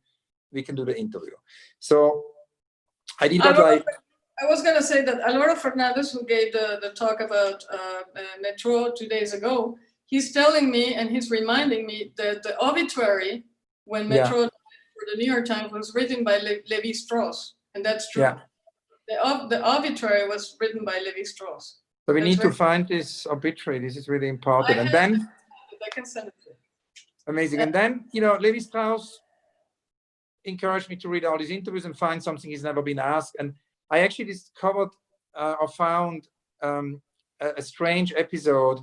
we can do the interview. So I did not like... I was going to say that Alvaro Fernandez, who gave the talk about Metro 2 days ago, he's telling me and he's reminding me that the obituary when Metro for the New York Times was written by Levi Strauss, and that's true. Yeah. The obituary was written by Levi Strauss. So we need to find this obituary. This is really important. And then I can send it to you. Amazing. And then, you know, Levi Strauss encouraged me to read all these interviews and find something he's never been asked. And I actually discovered or found a strange episode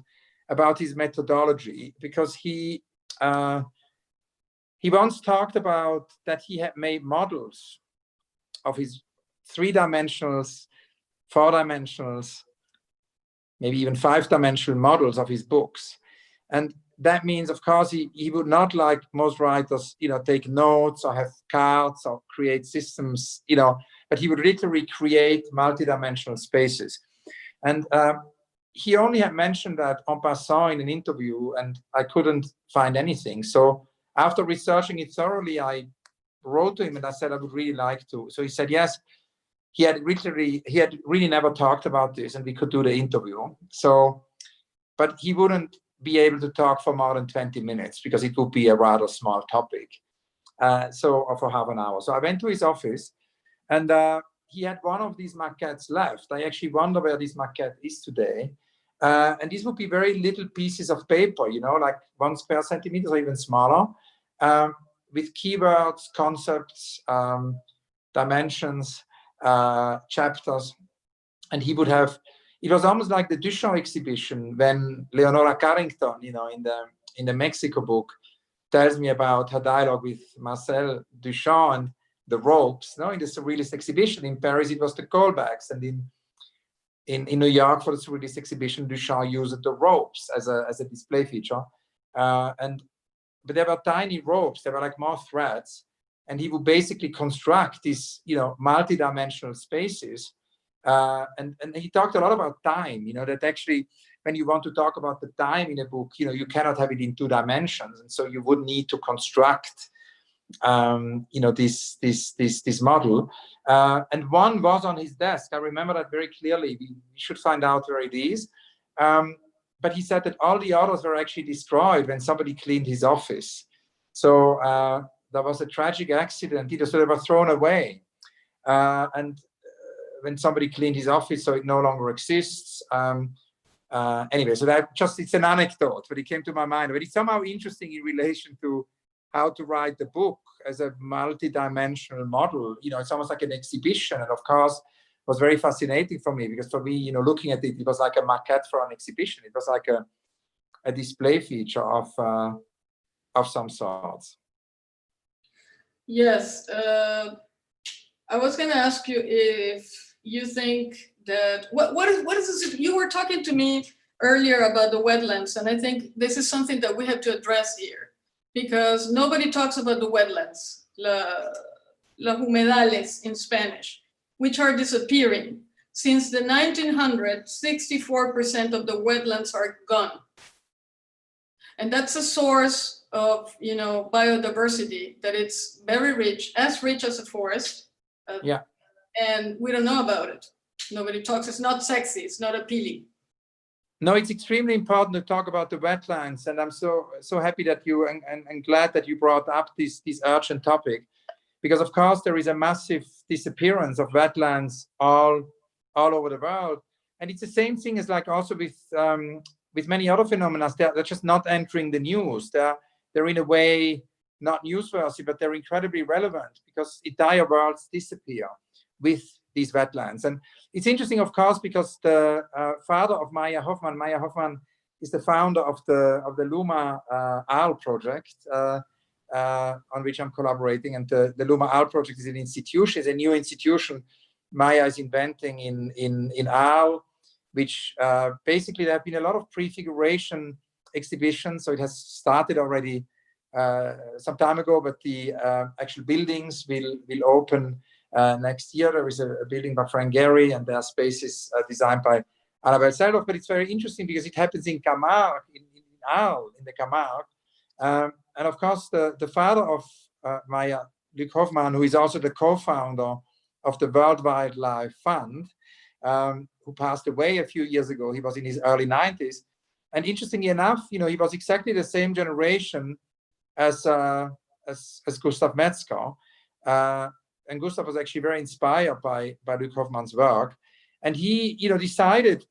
about his methodology, because he once talked about that he had made models of his 3-dimensionals, 4-dimensionals, maybe even 5-dimensional models of his books. And that means, of course, he would not, like most writers, you know, take notes or have cards or create systems, you know, but he would literally create multidimensional spaces. And he only had mentioned that en passant in an interview, and I couldn't find anything. So after researching it thoroughly, I wrote to him and I said, I would really like to. So he said, yes, he had really never talked about this and we could do the interview. So, but he wouldn't be able to talk for more than 20 minutes because it would be a rather small topic. Or for half an hour. So I went to his office, and he had one of these maquettes left. I actually wonder where this maquette is today. And these would be very little pieces of paper, you know, like 1 square centimeter or even smaller, with keywords, concepts, dimensions, chapters. And he would have, it was almost like the Duchamp exhibition when Leonora Carrington, you know, in the Mexico book, tells me about her dialogue with Marcel Duchamp and the ropes. No, in the Surrealist exhibition in Paris, it was the callbacks, and in New York for the surrealist exhibition, Duchamp used the ropes as a display feature. But they were tiny ropes, they were like more threads. And he would basically construct these, multi-dimensional spaces. And he talked a lot about time, that actually when you want to talk about the time in a book, you cannot have it in 2 dimensions. And so you would need to construct, this model. And one was on his desk. I remember that very clearly. We should find out where it is. But he said that all the others were actually destroyed when somebody cleaned his office. So there was a tragic accident, so they were thrown away. And when somebody cleaned his office, so it no longer exists. Anyway, so it's an anecdote, but it came to my mind. But it's somehow interesting in relation to how to write the book as a multi-dimensional model. It's almost like an exhibition. And of course, it was very fascinating for me, because for me, looking at it, it was like a maquette for an exhibition. It was like a display feature of some sorts. Yes, I was going to ask you if you think that what is this? You were talking to me earlier about the wetlands, and I think this is something that we have to address here, because nobody talks about the wetlands, las humedales in Spanish, which are disappearing. Since the 1900s, 64% of the wetlands are gone. And that's a source of, biodiversity, that it's very rich as a forest. Yeah. And we don't know about it. Nobody talks. It's not sexy. It's not appealing. No, it's extremely important to talk about the wetlands, and I'm so happy that you and glad that you brought up this urgent topic, because of course there is a massive disappearance of wetlands all over the world, and it's the same thing as like also with many other phenomena. They're just not entering the news. They're in a way not newsworthy, but they're incredibly relevant because entire worlds disappear with these wetlands. And it's interesting, of course, because the father of Maya Hoffman is the founder of the Luma Owl project, on which I'm collaborating. And the Luma Owl project is an institution, is a new institution Maya is inventing in Owl, which basically there have been a lot of prefiguration exhibitions. So it has started already some time ago, but the actual buildings will open next year. There is a building by Frank Gehry, and their spaces designed by Annabelle Seldorf. But it's very interesting because it happens in Camargue, in the Camargue. And of course, the father of Maya, Luc Hoffmann, who is also the co-founder of the World Wildlife Fund, who passed away a few years ago. He was in his early 90s. And interestingly enough, he was exactly the same generation as Gustav Metzger. And Gustav was actually very inspired by Luc Hoffmann's work. And he, decided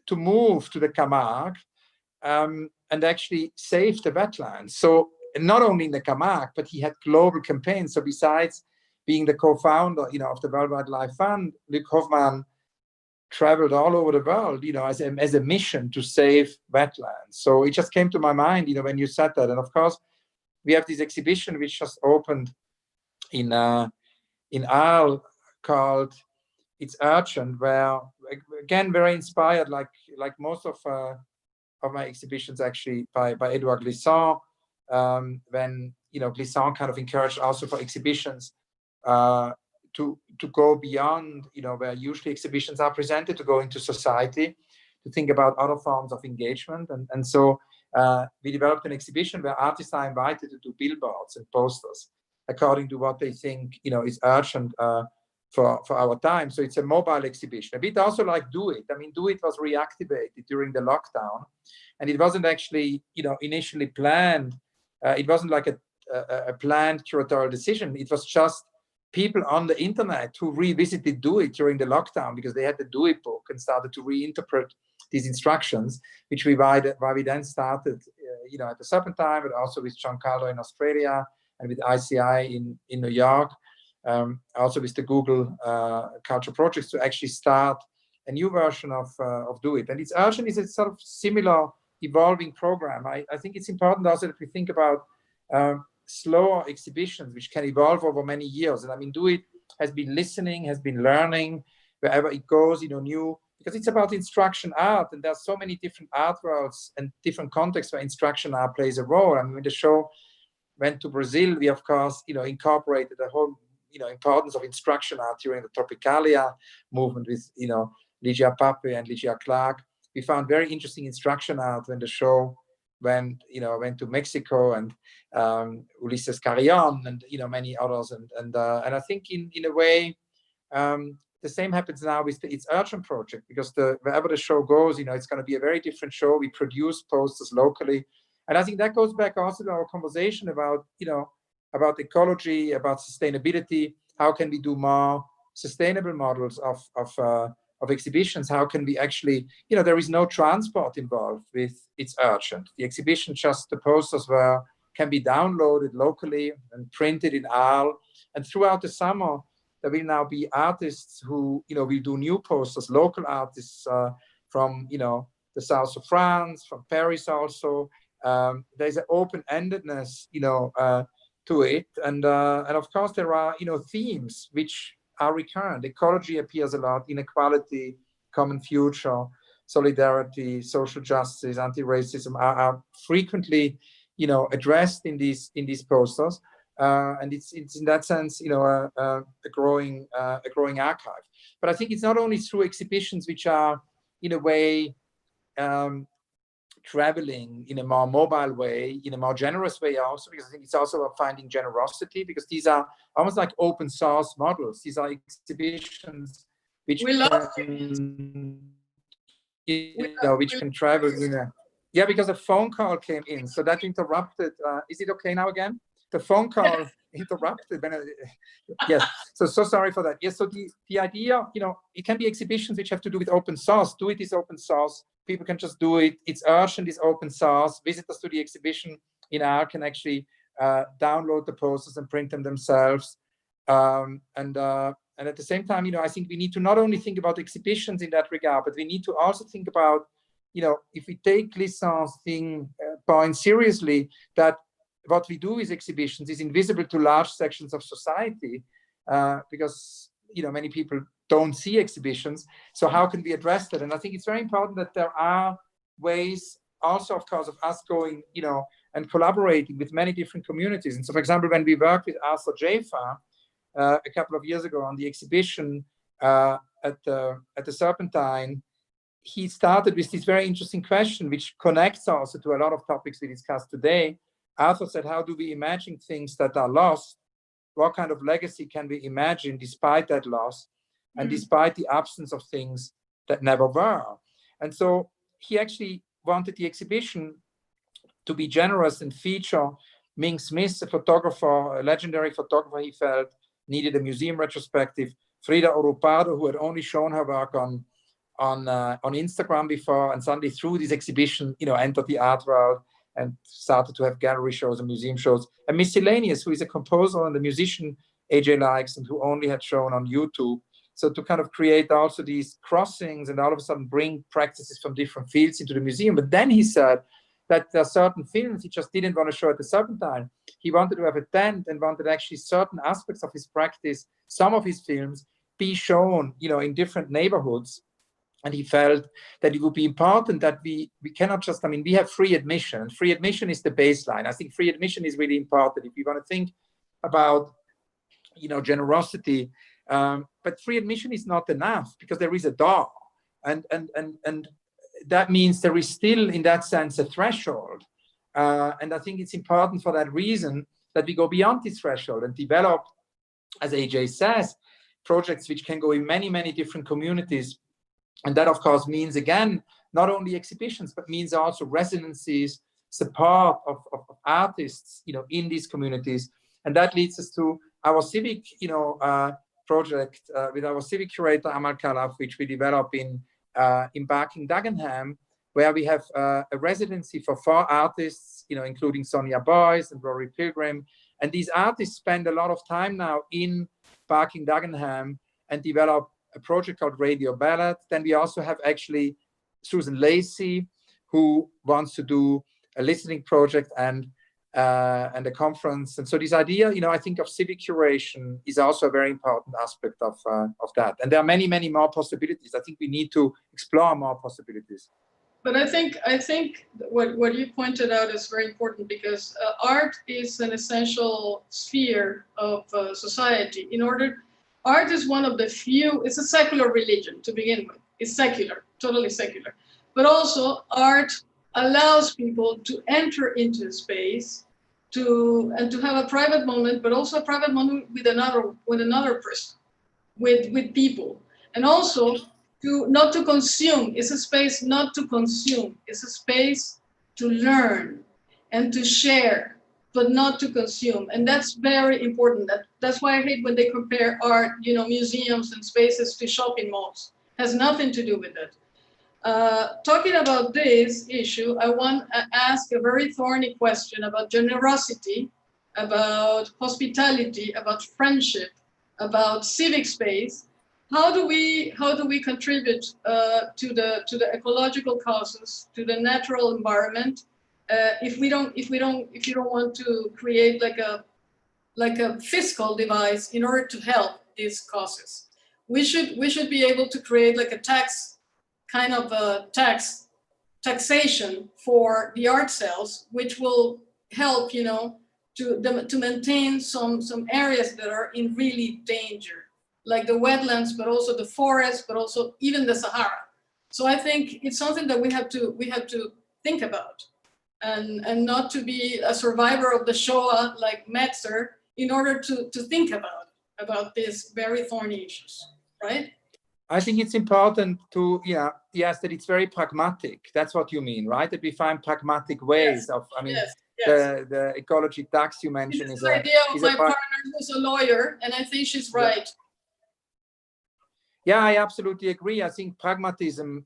to move to the Camargue and actually save the wetlands. So not only in the Camargue, but he had global campaigns. So besides being the co-founder, of the World Wildlife Fund, Luc Hoffmann traveled all over the world, as a mission to save wetlands. So it just came to my mind, when you said that. And of course, we have this exhibition which just opened in Arles called It's Urgent, where again very inspired, like most of my exhibitions actually by Edouard Glissant, when Glissant kind of encouraged also for exhibitions to go beyond where usually exhibitions are presented, to go into society, to think about other forms of engagement, and so we developed an exhibition where artists are invited to do billboards and posters according to what they think is urgent for our time. So it's a mobile exhibition, a bit also like Do It. I mean, Do It was reactivated during the lockdown, and it wasn't actually initially planned. It wasn't like a planned curatorial decision. It was just people on the internet who revisited Do It during the lockdown because they had the Do It book and started to reinterpret these instructions, which why we then started at the Serpentine, but also with Giancarlo in Australia and with ICI in New York, also with the Google Culture Projects, to actually start a new version of Do It. And It's Urgent is a sort of similar evolving program. I think it's important also that we think about slower exhibitions which can evolve over many years. And I mean, Do It has been listening, has been learning wherever it goes, new because it's about instruction art, and there's so many different art worlds and different contexts where instruction art plays a role. I mean, when the show went to Brazil, we of course, incorporated the whole, importance of instruction art during the Tropicalia movement with, Ligia Pape and Ligia Clark. We found very interesting instruction art when the show went to Mexico, and Ulises Carrion and many others, and I think in a way the same happens now with its Urchin project, because wherever the show goes, it's going to be a very different show. We produce posters locally, and I think that goes back also to our conversation about about ecology, about sustainability. How can we do more sustainable models of exhibitions? How can we actually, there is no transport involved with its Urchin. The exhibition, just the posters can be downloaded locally and printed in Arles. And throughout the summer, there will now be artists who, will do new posters, local artists from, the south of France, from Paris also. There's an open-endedness, to it. And of course, there are, themes which are recurrent. Ecology appears a lot, inequality, common future, solidarity, social justice, anti-racism are frequently, addressed in these posters. And it's in that sense, a growing archive. But I think it's not only through exhibitions which are, in a way, traveling in a more mobile way, in a more generous way also, because I think it's also about finding generosity, because these are almost like open source models. These are exhibitions which which can travel in a... Yeah, because a phone call came in, so that interrupted. Is it okay now again? The phone call interrupted. Yes, so sorry for that. Yes, so the idea, it can be exhibitions which have to do with open source. Do it is open source. People can just do it. It's urgent, it's open source. Visitors to the exhibition in Arles can actually download the posters and print them themselves. And at the same time, I think we need to not only think about exhibitions in that regard, but we need to also think about, if we take Glissant's point seriously, that what we do with exhibitions is invisible to large sections of society, because many people don't see exhibitions. So how can we address that? And I think it's very important that there are ways also, of course, of us going, and collaborating with many different communities. And so, for example, when we worked with Arthur Jaffa a couple of years ago on the exhibition at the Serpentine, he started with this very interesting question, which connects also to a lot of topics we discussed today. Arthur said, how do we imagine things that are lost? What kind of legacy can we imagine despite that loss and despite the absence of things that never were? And so he actually wanted the exhibition to be generous and feature Ming Smith, a legendary photographer he felt needed a museum retrospective, Frida Orupado, who had only shown her work on Instagram before, and suddenly through this exhibition, entered the art world and started to have gallery shows and museum shows. And Miscellaneous, who is a composer and a musician AJ likes, and who only had shown on YouTube. So to kind of create also these crossings and all of a sudden bring practices from different fields into the museum. But then he said that there are certain films he just didn't want to show at the Serpentine. He wanted to have a tent and wanted actually certain aspects of his practice, some of his films, be shown, in different neighborhoods. And he felt that it would be important that we cannot just, we have free admission. Free admission is the baseline. I think free admission is really important if you want to think about, generosity. But free admission is not enough, because there is a door. And that means there is still, in that sense, a threshold. And I think it's important for that reason that we go beyond this threshold and develop, as AJ says, projects which can go in many, many different communities. And that, of course, means, again, not only exhibitions, but means also residencies, support of artists, in these communities. And that leads us to our civic, project with our civic curator, Amal Khalaf, which we develop in Barking Dagenham, where we have a residency for 4 artists, including Sonia Boyce and Rory Pilgrim. And these artists spend a lot of time now in Barking Dagenham and develop a project called Radio Ballad. Then we also have actually Susan Lacey, who wants to do a listening project, and and the conference. And so this idea, I think of civic curation is also a very important aspect of that. And there are many, many more possibilities. I think we need to explore more possibilities. But I think what you pointed out is very important, because art is an essential sphere of society. Art is one of the few, it's a secular religion to begin with. It's secular, totally secular. But also art allows people to enter into a space and to have a private moment, but also a private moment with another person, with people. And also not to consume. It's a space not to consume. It's a space to learn and to share, but not to consume. And that's very important. That's why I hate when they compare art, museums and spaces to shopping malls. It has nothing to do with it. Talking about this issue, I want to ask a very thorny question about generosity, about hospitality, about friendship, about civic space. How do we contribute to the ecological causes, to the natural environment, if you don't want to create like a fiscal device in order to help these causes? We should be able to create like a taxation for the art sales, which will help to maintain some areas that are in really danger, like the wetlands, but also the forests, but also even the Sahara. So I think it's something that we have to think about, and not to be a survivor of the Shoah like Metzer in order to think about these very thorny issues, right? I think it's important to, yes, that it's very pragmatic. That's what you mean, right? That we find pragmatic ways Yes. of, Yes. The ecology tax you mentioned is the idea of my partner who's a lawyer, and I think she's right. Yeah, I absolutely agree. I think pragmatism,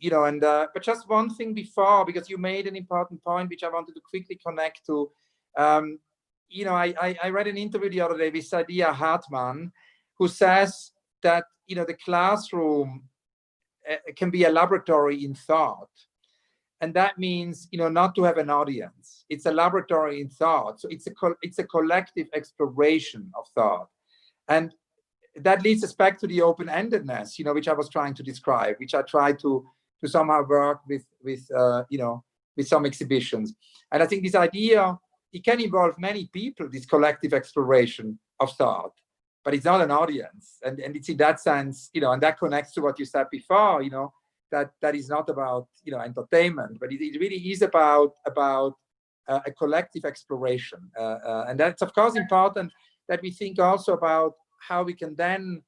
but just one thing before, because you made an important point, which I wanted to quickly connect to. I read an interview the other day with Saidiya Hartman, who says that, the classroom can be a laboratory in thought. And that means, not to have an audience. It's a laboratory in thought. So it's a collective exploration of thought. And that leads us back to the open-endedness, which I was trying to describe, which I tried to somehow work with some exhibitions. And I think this idea, it can involve many people, this collective exploration of thought, but it's not an audience. And it's in that sense, and that connects to what you said before, that is not about, entertainment, but it really is about a collective exploration. And that's, of course, important that we think also about how we can then,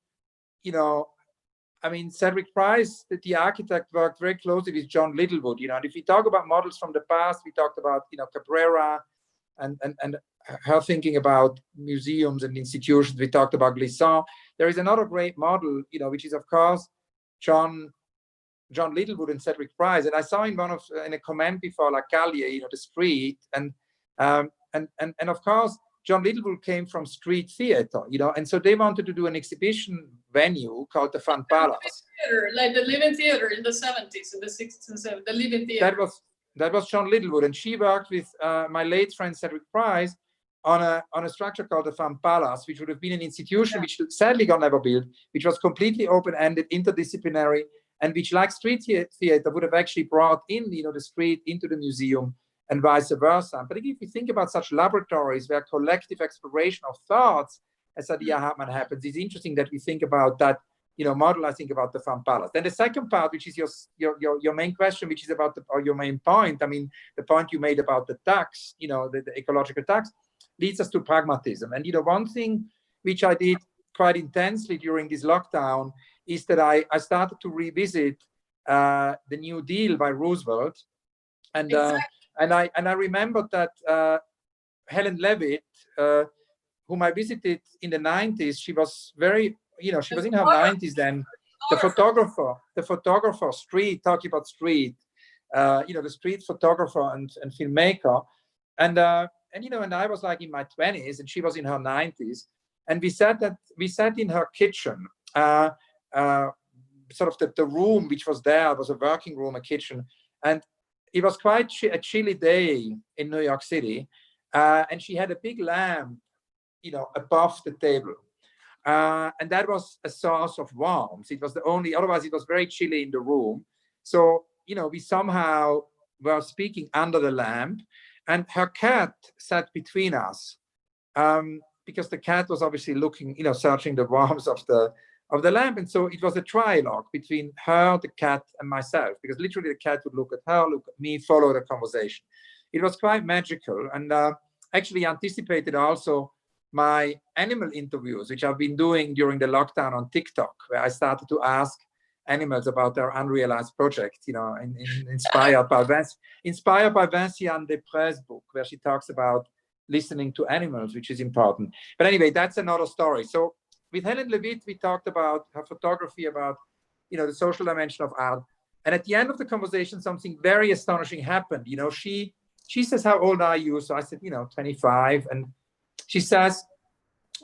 Cedric Price, the architect, worked very closely with John Littlewood, and if we talk about models from the past, we talked about, Cabrera and her thinking about museums and institutions. We talked about Glissant. There is another great model, which is, of course, John Littlewood and Cedric Price. And I saw in a comment before, like Callier, the street, and of course, John Littlewood came from street theater, and so they wanted to do an exhibition venue called the Fan Palace. Theater, like the Living Theater in the 70s and the 60s and 70s, the Living Theater. That was John Littlewood, and she worked with my late friend Cedric Price on a structure called the Fan Palace, which would have been an institution which sadly got never built, which was completely open-ended, interdisciplinary, and which, like street theater, would have actually brought in, the street into the museum and vice versa. But if you think about such laboratories where collective exploration of thoughts, as Saidiya Hartman happens, it's interesting that we think about that, model. I think about the Fan Palace. Then the second part, which is your main question, which is about your main point. The point you made about the tax, the ecological tax, leads us to pragmatism. And one thing which I did quite intensely during this lockdown is that I started to revisit the New Deal by Roosevelt, and I remembered that Helen Levitt, whom I visited in the 90s, she was very, she was in her 90s then. The photographer, talking about street, the street photographer and filmmaker, and I was like in my 20s, and she was in her 90s, and we sat in her kitchen, sort of the room which was there was a working room, a kitchen, and it was quite a chilly day in New York City, and she had a big lamp, above the table. And that was a source of warmth. It was the only, otherwise it was very chilly in the room. So, we somehow were speaking under the lamp, and her cat sat between us, because the cat was obviously looking, searching the warmth of the lamp. And so it was a trialogue between her, the cat, and myself, because literally the cat would look at her, look at me, follow the conversation. It was quite magical, and actually anticipated also my animal interviews, which I've been doing during the lockdown on TikTok, where I started to ask animals about their unrealized project, inspired by Vinciane Desprez' book, where she talks about listening to animals, which is important. But anyway, that's another story. So with Helen Levitt, we talked about her photography, about the social dimension of art. And at the end of the conversation, something very astonishing happened. She says, "How old are you?" So I said, 25. And she says,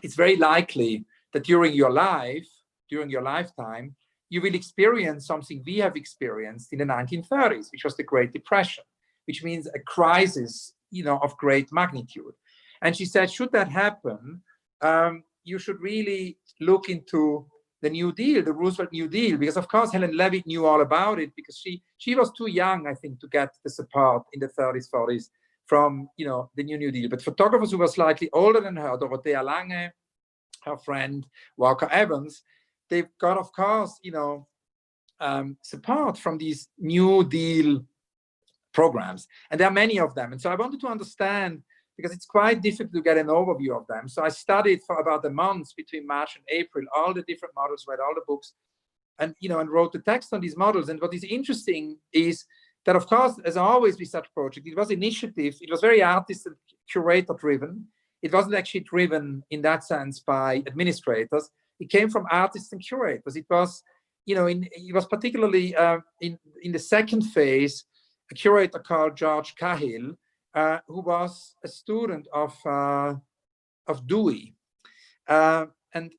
"It's very likely that during your lifetime, you will experience something we have experienced in the 1930s, which was the Great Depression, which means a crisis, of great magnitude." And she said, should that happen, you should really look into the New Deal, the Roosevelt New Deal, because of course Helen Levitt knew all about it, because she was too young, I think, to get the support in the 30s, 40s from, the New Deal. But photographers who were slightly older than her, Dorothea Lange, her friend Walker Evans, they've got, of course, support from these New Deal programs. And there are many of them. And so I wanted to understand, because it's quite difficult to get an overview of them. So I studied for about a month between March and April, all the different models, read all the books, and, and wrote the text on these models. And what is interesting is that, of course, as always with such projects, it was initiative, it was very artist and curator driven. It wasn't actually driven in that sense by administrators. It came from artists and curators. It was, it was particularly in the second phase, a curator called George Cahill, who was a student of Dewey. And,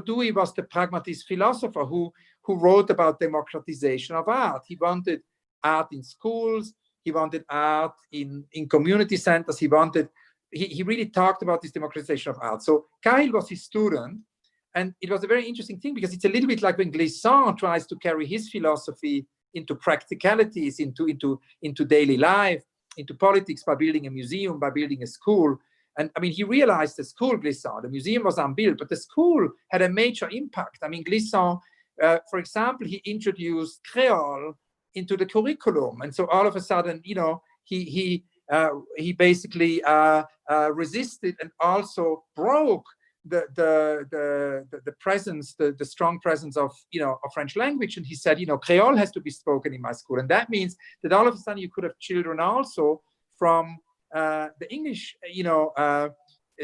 Dewey was the pragmatist philosopher who wrote about democratization of art. He wanted art in schools. He wanted art in community centers. He really talked about this democratization of art. So Cahill was his student. And it was a very interesting thing, because it's a little bit like when Glissant tries to carry his philosophy into practicalities, into daily life, into politics, by building a museum, by building a school. And I mean, he realized the school, Glissant, the museum was unbuilt, but the school had a major impact. I mean, Glissant, for example, he introduced Creole into the curriculum. And so all of a sudden, he basically resisted and also broke the presence, the strong presence of of French language, and he said, Creole has to be spoken in my school, and that means that all of a sudden you could have children also from the English,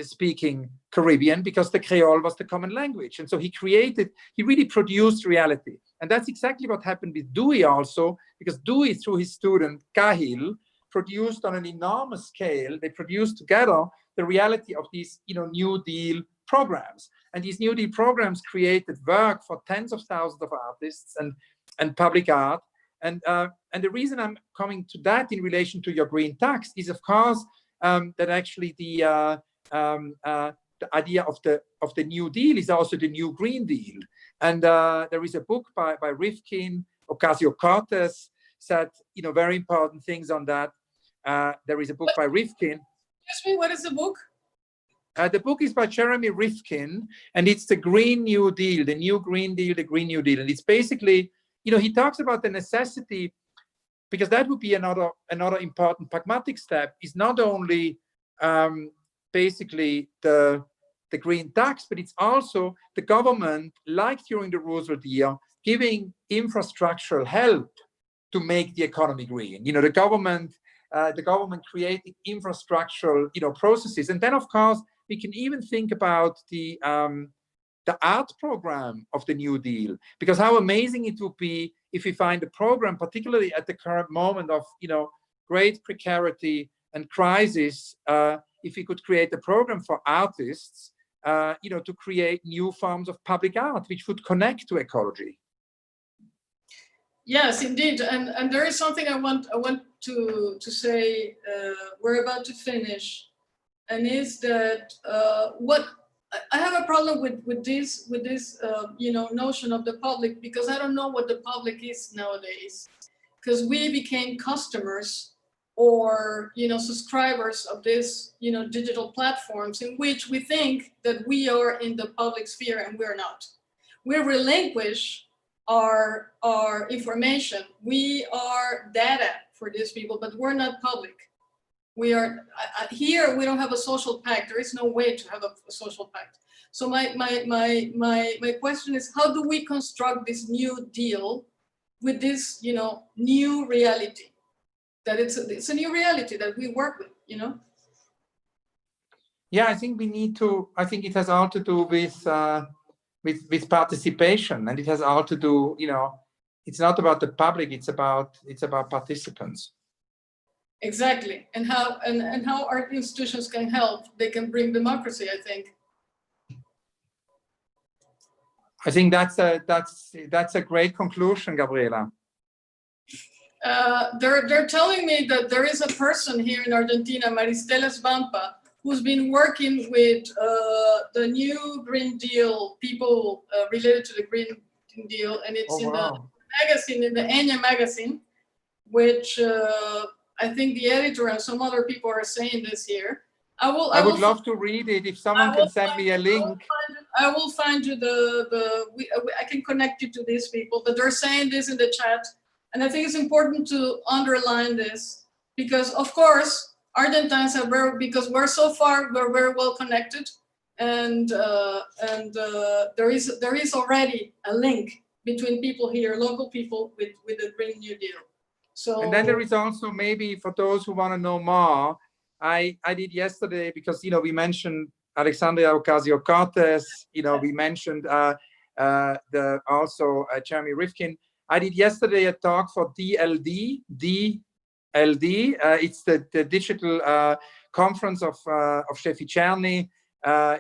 speaking Caribbean, because the Creole was the common language, and so he really produced reality, and that's exactly what happened with Dewey also, because Dewey, through his student Cahill, produced on an enormous scale. They produced together the reality of these, New Deal programs. And these New Deal programs created work for tens of thousands of artists and public art. And the reason I'm coming to that in relation to your green tax is, of course, that actually the idea of the New Deal is also the New Green Deal. And there is a book by Rifkin, Ocasio-Cortez said, very important things on that. There is a book by Rifkin. Excuse me, what is the book? The book is by Jeremy Rifkin, and it's the Green New Deal, the New Green Deal, the Green New Deal. And it's basically, he talks about the necessity, because that would be another important pragmatic step, is not only basically the green tax, but it's also the government, like during the Roosevelt year, giving infrastructural help to make the economy green. The government creating infrastructural, processes. And then, of course, we can even think about the art program of the New Deal, because how amazing it would be if we find a program, particularly at the current moment of, great precarity and crisis, if we could create a program for artists, to create new forms of public art, which would connect to ecology. Yes, indeed. And there is something I want to say, we're about to finish, and is that what I have a problem with this notion of the public, because I don't know what the public is nowadays, because we became customers or subscribers of this digital platforms in which we think that we are in the public sphere, and we're not. We relinquish our information. We are data for these people, but we're not public. We are here. We don't have a social pact. There is no way to have a social pact. So my question is, how do we construct this new deal with this new reality? That it's a new reality that we work with. Yeah, I think we need to. I think it has all to do with participation, and it has all to do. It's not about the public. It's about participants. Exactly, and how our institutions can help. They can bring democracy, I think. I think that's a great conclusion, Gabriela. They're telling me that there is a person here in Argentina, Maristela Svampa, who's been working with the new Green Deal people related to the Green Deal, and it's in the magazine, in the Enya magazine, which I think the editor and some other people are saying this here. I would love to read it. If someone can send me a link. I will find you I can connect you to these people, but they're saying this in the chat. And I think it's important to underline this, because of course, Argentines because we're very well connected, and there is already a link between people here, local people, with the Green New Deal. So, and then there is also, maybe for those who want to know more, I did yesterday, because we mentioned Alexandria Ocasio-Cortez, we mentioned Jeremy Rifkin. I did yesterday a talk for DLD. It's the digital conference of Steffi Czerny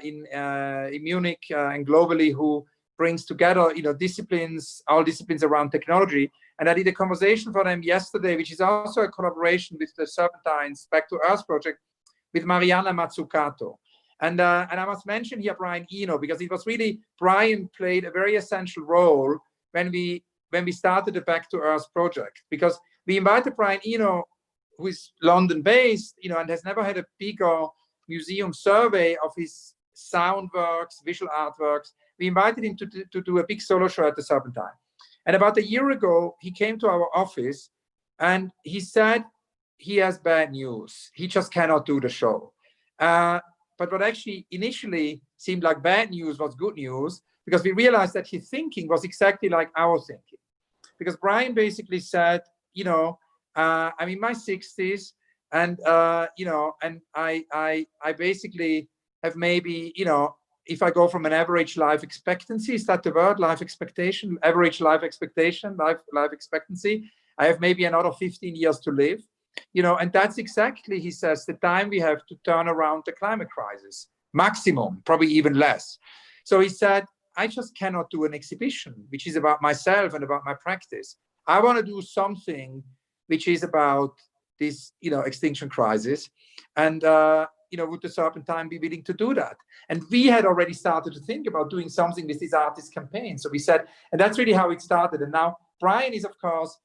in Munich and globally, who brings together all disciplines around technology. And I did a conversation for them yesterday, which is also a collaboration with the Serpentines Back to Earth project with Mariana Mazzucato. And I must mention here Brian Eno, because it was really, Brian played a very essential role when we started the Back to Earth project, because we invited Brian Eno, who is London-based, and has never had a bigger museum survey of his sound works, visual artworks. We invited him to do a big solo show at the Serpentine. And about a year ago, he came to our office and he said he has bad news. He just cannot do the show. But what actually initially seemed like bad news was good news, because we realized that his thinking was exactly like our thinking. Because Brian basically said, I'm in my 60s, and and I basically have maybe, if I go from an average life expectancy, is that the word, life expectation, average life expectation, life expectancy, I have maybe another 15 years to live, and that's exactly, he says, the time we have to turn around the climate crisis, maximum, probably even less. So he said, I just cannot do an exhibition, which is about myself and about my practice. I want to do something which is about this, extinction crisis. And, would the Serpentine be willing to do that? And we had already started to think about doing something with this artist campaign. So we said, and that's really how it started. And now Brian is, of course,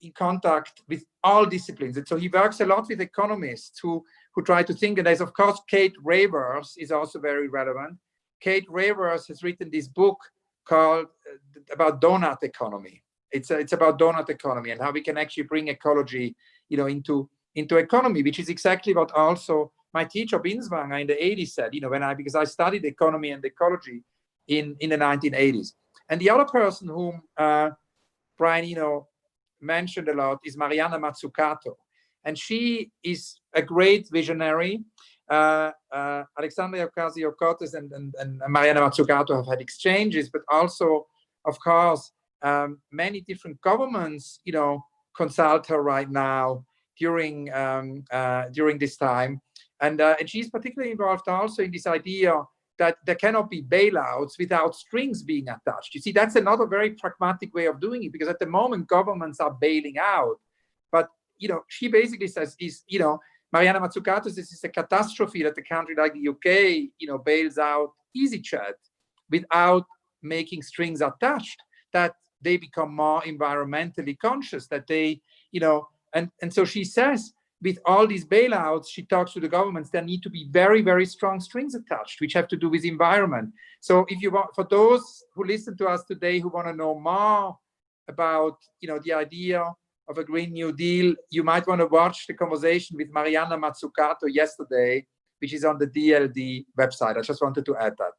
in contact with all disciplines. And so he works a lot with economists who try to think. And there's, of course, Kate Raworth is also very relevant. Kate Raworth has written this book called about donut economy. It's about donut economy and how we can actually bring ecology, into economy, which is exactly what also my teacher Binswanger in the 80s said, because I studied economy and ecology in the 1980s. And the other person whom Brian, mentioned a lot is Mariana Mazzucato. And she is a great visionary. Alexandria Ocasio-Cortez and Mariana Mazzucato have had exchanges, but also, of course, many different governments, consult her right now during this time, and she's particularly involved also in this idea that there cannot be bailouts without strings being attached. You see, that's another very pragmatic way of doing it, because at the moment governments are bailing out, but she basically says Mariana Mazzucato says it's a catastrophe that a country like the UK, bails out EasyJet without making strings attached, that they become more environmentally conscious, that they, and so she says, with all these bailouts, she talks to the governments, there need to be very, very strong strings attached, which have to do with environment. So if you want, for those who listen to us today who want to know more about, the idea of a Green New Deal, you might want to watch the conversation with Mariana Mazzucato yesterday, which is on the DLD website. I just wanted to add that.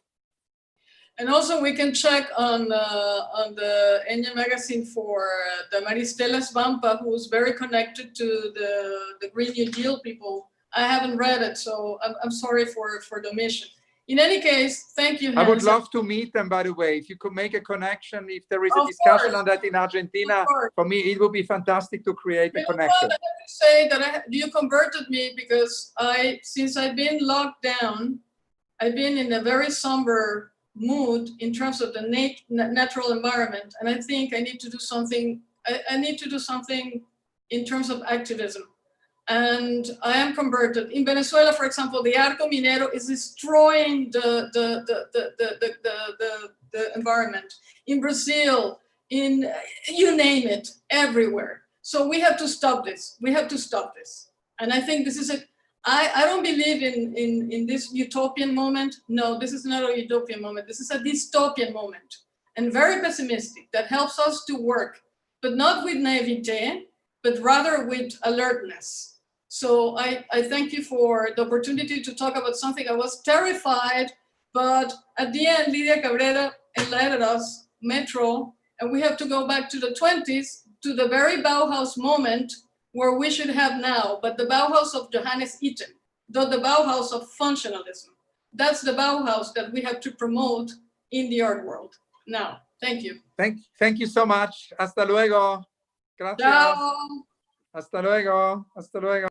And also we can check on the Enya magazine for the Maristela Svampa, who's very connected to the Green New Deal people. I haven't read it, so I'm sorry for the omission. In any case, thank you, Hans. I would love to meet them, by the way. If you could make a connection, if there is a Of discussion course. on that in Argentina, for me, it would be fantastic to create a connection. I have to say that you converted me, because since I've been locked down, I've been in a very somber mood in terms of the natural environment, and I think I need to do something. I need to do something in terms of activism, and I am converted. In Venezuela, for example, the Arco Minero is destroying the environment. In Brazil, in you name it, everywhere. So we have to stop this. We have to stop this. And I think this is I don't believe in this utopian moment. No, this is not a utopian moment. This is a dystopian moment, and very pessimistic, that helps us to work, but not with naivete, but rather with alertness. So I thank you for the opportunity to talk about something I was terrified, but at the end, Lidia Cabrera enlightened us, Metro, and we have to go back to the 20s, to the very Bauhaus moment where we should have now, but the Bauhaus of Johannes Itten, the Bauhaus of functionalism. That's the Bauhaus that we have to promote in the art world now. Thank you. Thank you so much. Hasta luego. Gracias. Ciao. Hasta luego. Hasta luego.